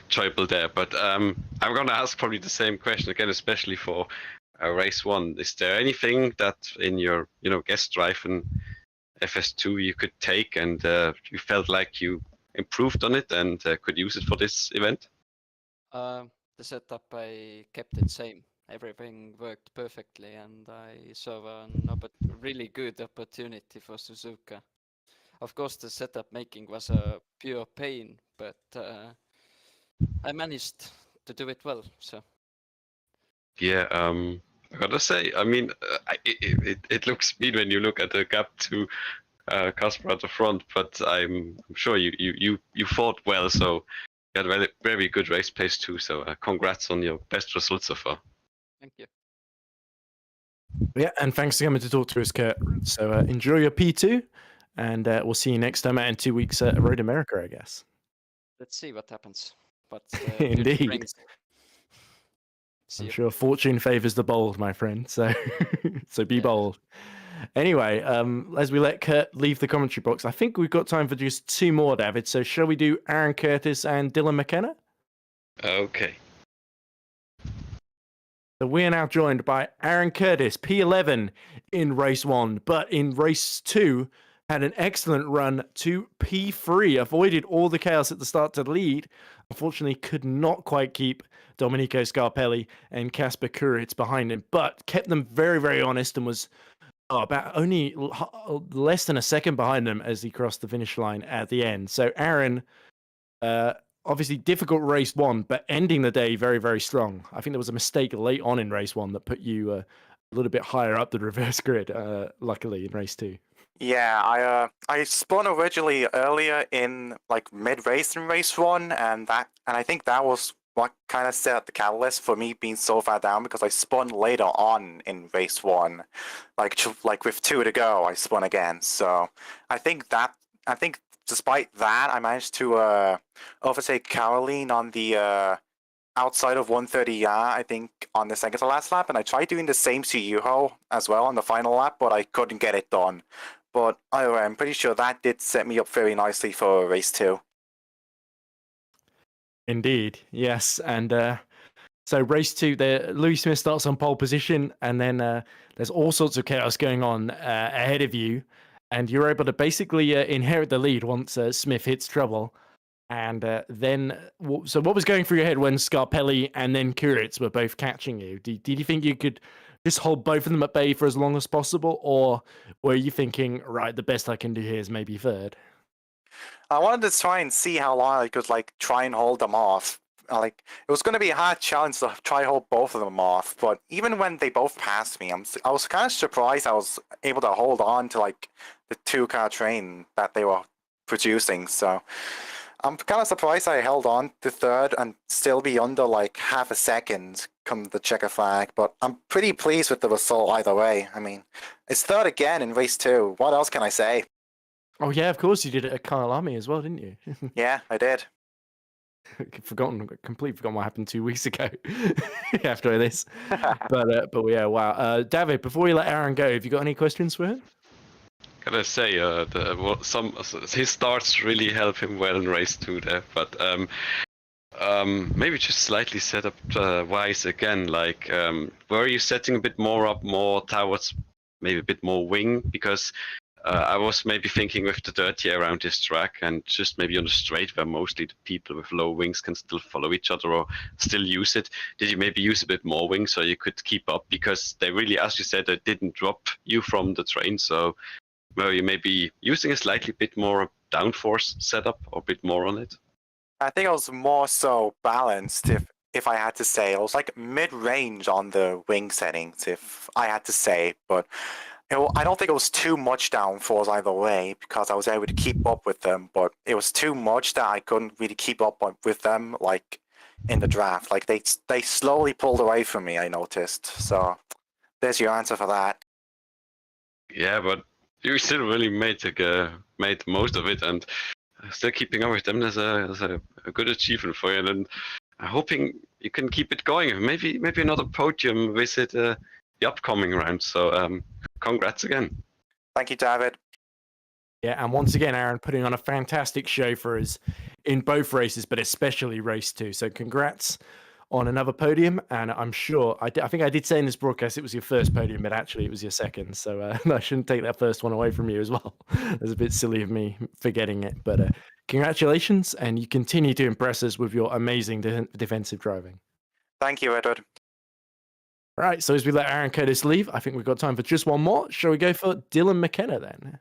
enjoyable there. But I'm gonna ask probably the same question again, especially for race 1. Is there anything that in your guest drive in FS2 you could take and you felt like you improved on it and could use it for this event? The setup, I kept it same. Everything worked perfectly, and I saw a really good opportunity for Suzuka. Of course, the setup making was a pure pain, but I managed to do it well. So yeah, I gotta say, I mean, it looks mean when you look at the gap to Casper at the front, but I'm sure you fought well, so you had very, very good race pace too. So congrats on your best results so far. thank you. Yeah, and thanks for coming to talk to us, Kurt. So enjoy your P2, and we'll see you next time out in 2 weeks at Road America, I guess. Let's see what happens. But future Indeed. brings. See I'm you. sure fortune favors the bold, my friend. So, so be Yeah. bold. Anyway, as we let Kurt leave the commentary box, I think we've got time for just 2 more, David. So, shall we do Aaron Curtis and Dylan McKenna? Okay. So we are now joined by Aaron Curtis, P11 in race 1, but in race 2 had an excellent run to P3, avoided all the chaos at the start to lead. Unfortunately, could not quite keep Domenico Scarpelli and Casper Kuritz behind him, but kept them very, very honest and was about only less than a second behind them as he crossed the finish line at the end. So Aaron, obviously difficult race 1, but ending the day very, very strong. I think there was a mistake late on in race 1 that put you a little bit higher up the reverse grid, luckily, in race 2. Yeah, I spun originally earlier in like mid-race in race 1, and I think that was what kind of set the catalyst for me being so far down, because I spun later on in race 1, like with 2 to go, I spun again. So I think despite that, I managed to overtake Caroline on the outside of 130 I think on the second to last lap, and I tried doing the same to Yuho as well on the final lap, but I couldn't get it done. But anyway, I'm pretty sure that did set me up very nicely for race 2. Indeed, yes. And so race 2, Louis Smith starts on pole position, and then there's all sorts of chaos going on ahead of you, and you're able to basically inherit the lead once Smith hits trouble. And then, so what was going through your head when Scarpelli and then Kuritz were both catching you? Did you think you could just hold both of them at bay for as long as possible, or were you thinking, right, the best I can do here is maybe third? I wanted to try and see how long I could try and hold them off. It was going to be a hard challenge to try to hold both of them off, but even when they both passed me, I was kind of surprised I was able to hold on to the 2-car train that they were producing. So I'm kind of surprised I held on to third and still be under half a second come the checker flag, but I'm pretty pleased with the result either way. I mean, it's third again in race 2. What else can I say? Oh yeah, of course you did it at Kyle Army as well, didn't you? Yeah, I did. Completely forgotten what happened 2 weeks ago after this. But yeah, wow. David, before we let Aaron go, have you got any questions for him? Gotta say, his starts really help him well in race 2 there, but maybe just slightly setup wise again. Were you setting a bit more towards maybe a bit more wing? Because I was maybe thinking with the dirty around this track and just maybe on the straight where mostly the people with low wings can still follow each other or still use it. Did you maybe use a bit more wing so you could keep up? Because they really, as you said, they didn't drop you from the train. So were you maybe using a slightly bit more downforce setup or a bit more on it? I think I was more so balanced, if I had to say. It was mid-range on the wing settings, if I had to say, but I don't think it was too much downforce either way, because I was able to keep up with them, but it was too much that I couldn't really keep up with them in the draft. They slowly pulled away from me, I noticed. So there's your answer for that. Yeah, but you still really made most of it, and still keeping up with them is a good achievement for you. And I'm hoping you can keep it going. Maybe another podium visit the upcoming round. So congrats again. Thank you, David. Yeah, and once again, Aaron putting on a fantastic show for us in both races, but especially race 2. So congrats on another podium, and I'm sure I think I did say in this broadcast it was your first podium, but actually it was your second. So I shouldn't take that first one away from you as well. It's a bit silly of me forgetting it, but congratulations, and you continue to impress us with your amazing defensive driving. Thank you, Edward. All right, so as we let Aaron Curtis leave, I think we've got time for just one more. Shall we go for Dylan McKenna then?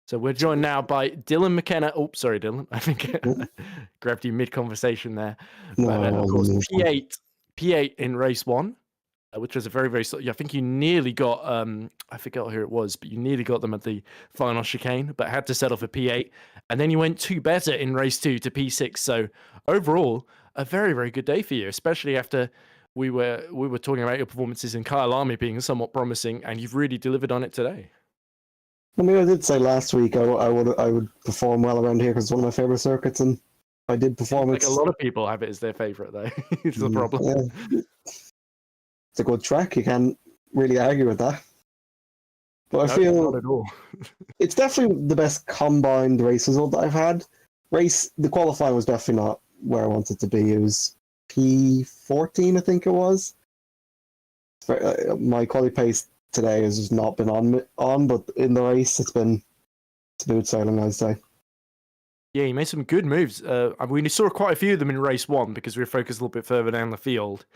So we're joined now by Dylan McKenna. Oh, sorry, Dylan. I think grabbed you mid-conversation there. But of course, P8 in race 1, which was a very, very... I think you nearly got... I forgot who it was, but you nearly got them at the final chicane, but had to settle for P8. And then you went 2 better in race 2 to P6. So overall, a very, very good day for you, especially after we were talking about your performances in Kyle Army being somewhat promising, and you've really delivered on it today. I mean, I did say last week I would perform well around here because it's one of my favorite circuits, and I did perform. Like a lot of people have it as their favorite, though. It's the problem. Yeah. It's a good track. You can't really argue with that. But I feel not at all. it's definitely the best combined race result that I've had. The qualifying was definitely not where I wanted to be. It was P14, I think it was. My quality pace today has just not been on, but in the race it's been smooth sailing, I'd say. Yeah, you made some good moves. We saw quite a few of them in race 1 because we were focused a little bit further down the field.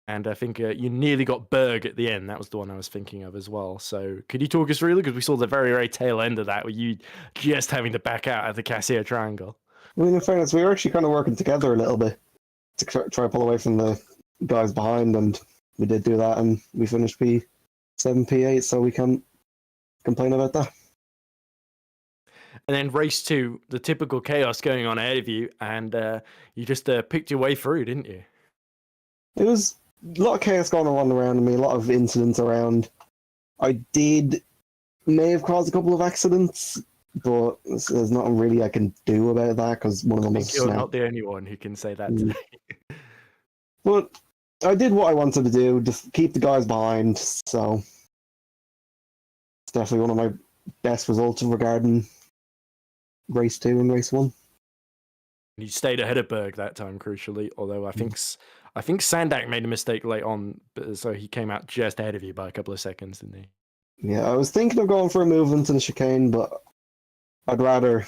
And I think you nearly got Berg at the end. That was the one I was thinking of as well. So could you talk us through it? Because we saw the very, very tail end of that with you just having to back out at the Casio Triangle. I mean, in fairness, we were actually kind of working together a little bit to try to pull away from the guys behind, and we did do that, and we finished P7, P8, so we can't complain about that. And then race 2, the typical chaos going on ahead of you, and you just picked your way through, didn't you? It was a lot of chaos going on around me, a lot of incidents around. I may have caused a couple of accidents, but there's nothing really I can do about that because one of them was You're not the only one who can say that today. But I did what I wanted to do, just keep the guys behind, so it's definitely one of my best results regarding race 2 and race 1. You stayed ahead of Berg that time, crucially, although I think Sandak made a mistake late on, so he came out just ahead of you by a couple of seconds, didn't he? Yeah, I was thinking of going for a move into the chicane, but I'd rather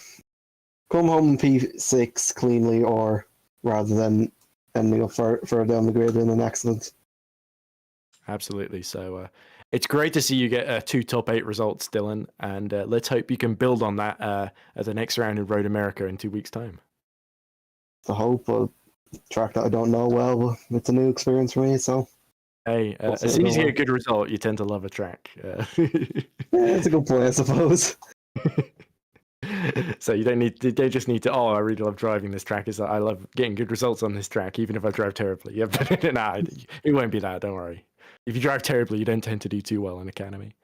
come home in P6 cleanly, or rather than ending up further down the grid in an accident. Absolutely. So it's great to see you get 2 top 8 results, Dylan, and let's hope you can build on that at the next round in Road America in 2 weeks' time. The hope of a track that I don't know well, but it's a new experience for me, so... Hey, as soon as you get a good result, you tend to love a track. Yeah, it's a good point, I suppose. So they just need to, I really love driving this track. I love getting good results on this track, even if I drive terribly. Yeah, but nah, it won't be that, don't worry. If you drive terribly, you don't tend to do too well in Academy.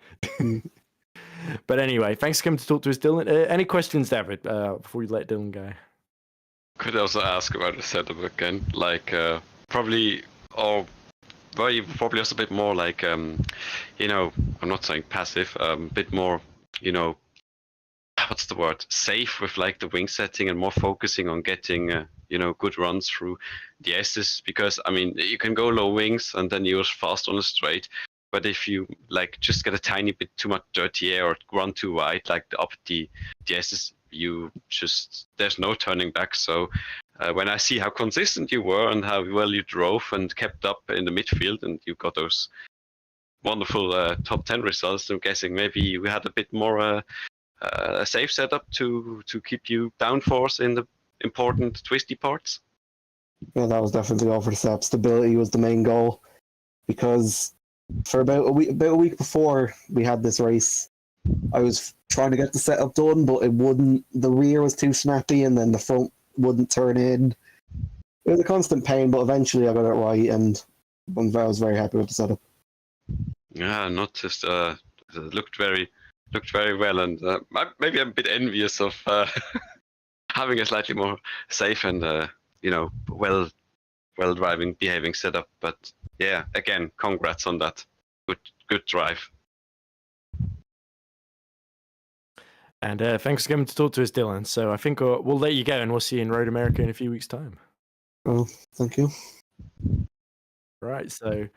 But anyway, thanks for coming to talk to us, Dylan. Any questions, David, before we let Dylan go? Could also ask about the setup again, like probably also a bit more like I'm not saying passive, a bit more what's the word, safe with like the wing setting and more focusing on getting good runs through the S's, because I mean you can go low wings and then you're fast on a straight, but if you like just get a tiny bit too much dirty air or run too wide, like up the S's, there's no turning back. So when I see how consistent you were and how well you drove and kept up in the midfield, and you got those wonderful top 10 results, I'm guessing maybe we had a bit more a safe setup to keep you downforce in the important twisty parts. Yeah, that was definitely all for the setup. Stability was the main goal, because for about a week before we had this race, I was trying to get the setup done, but it wouldn't. The rear was too snappy, and then the front wouldn't turn in. It was a constant pain, but eventually I got it right, and I was very happy with the setup. Yeah, not just looked very well, and maybe I'm a bit envious of having a slightly more safe and well driving, behaving setup. But yeah, again, congrats on that. Good drive. And thanks for coming to talk to us, Dylan. So I think we'll let you go, and we'll see you in Road America in a few weeks' time. Oh, thank you. Right, so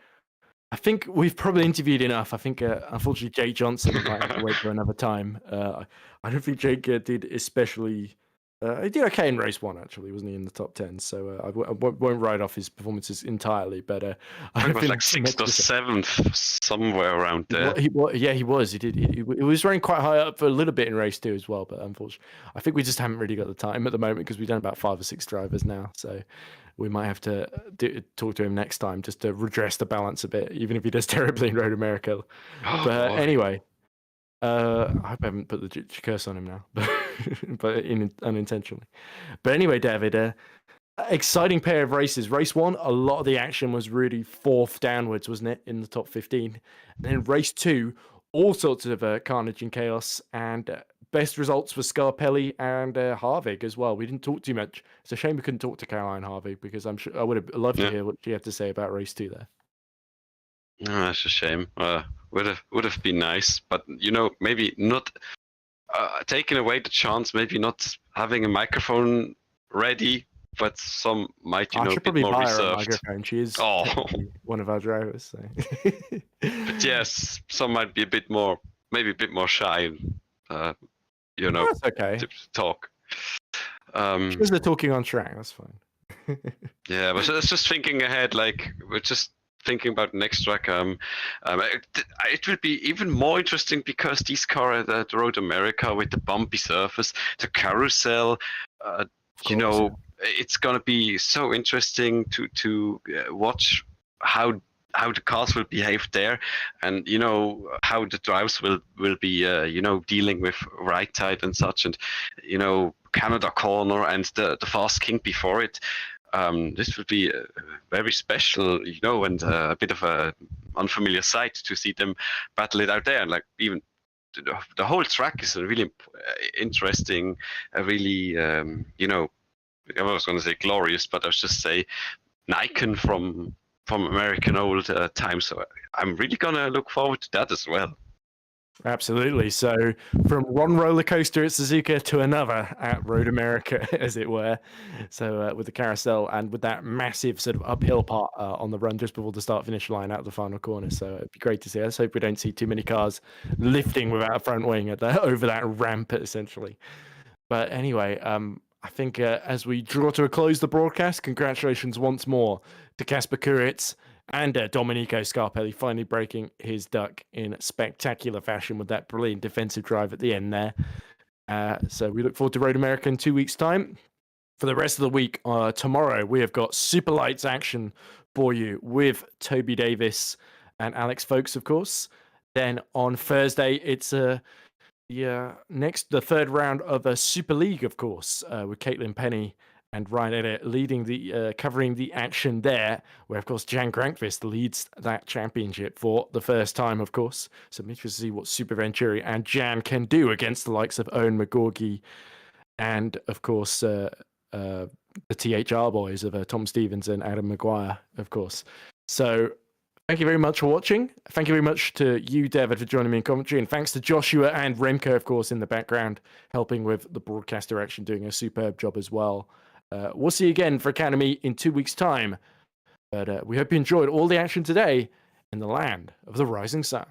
I think we've probably interviewed enough. I think, unfortunately, Jake Johnson might have to wait for another time. I don't think Jake did especially... he did okay in race 1, actually, wasn't he, in the top 10? So I won't write off his performances entirely, but... I think it was like 6th or 7th, somewhere around there. He was. He did. He was running quite high up for a little bit in race 2 as well, but unfortunately, I think we just haven't really got the time at the moment because we've done about 5 or 6 drivers now, so we might have to talk to him next time just to redress the balance a bit, even if he does terribly in Road America. But anyway, I hope I haven't put the curse on him now, but unintentionally. But anyway, David, exciting pair of races. Race 1, a lot of the action was really fourth downwards, wasn't it, in the top 15? And then race 2, all sorts of carnage and chaos, and best results for Scarpelli and Harvig as well. We didn't talk too much. It's a shame we couldn't talk to Caroline Harvig, because I'm sure I would have loved to hear what she had to say about race 2 there. No, that's a shame. Would have been nice, but maybe not taking away the chance. Maybe not having a microphone ready, but some might I be should a bit probably more buy her a reserved. microphone. She is Oh. one of our drivers. So. But yes, some might be maybe a bit more shy. That's okay. To talk. Because they're talking on track, that's fine. Yeah, but it's just thinking ahead. Like we're just thinking about next track. It will be even more interesting because these cars at Road America with the bumpy surface, the carousel. It's gonna be so interesting to watch how the cars will behave there, and how the drives will be dealing with right side and such, and Canada corner and the fast king before it. This will be very special, and a bit of a unfamiliar sight to see them battle it out there. And like even the whole track is a really interesting, really I was going to say glorious, but I was just say Nikon from American old times. So I'm really gonna look forward to that as well. Absolutely. So from one roller coaster at Suzuka to another at Road America, as it were. So with the carousel and with that massive sort of uphill part on the run just before the start-finish line out the final corner. So it'd be great to see. Let's hope we don't see too many cars lifting without a front wing over that ramp, essentially. But anyway, I think as we draw to a close the broadcast, congratulations once more to Kasper Kuritz and Domenico Scarpelli finally breaking his duck in spectacular fashion with that brilliant defensive drive at the end there. So we look forward to Road America in 2 weeks' time. For the rest of the week, tomorrow, we have got super lights action for you with Toby Davis and Alex Folkes, of course. Then on Thursday, it's the third round of a Super League, of course, with Caitlin Penny and Ryan Elliott leading covering the action there, where of course Jan Grankvist leads that championship for the first time, of course. So I'm interested to see what Super Venturi and Jan can do against the likes of Owen McGorgy and of course the THR boys of Tom Stevens and Adam Maguire, of course. So thank you very much for watching. Thank you very much to you, David, for joining me in commentary. And thanks to Joshua and Remco, of course, in the background, helping with the broadcast direction, doing a superb job as well. We'll see you again for Academy in 2 weeks' time. But we hope you enjoyed all the action today in the land of the rising sun.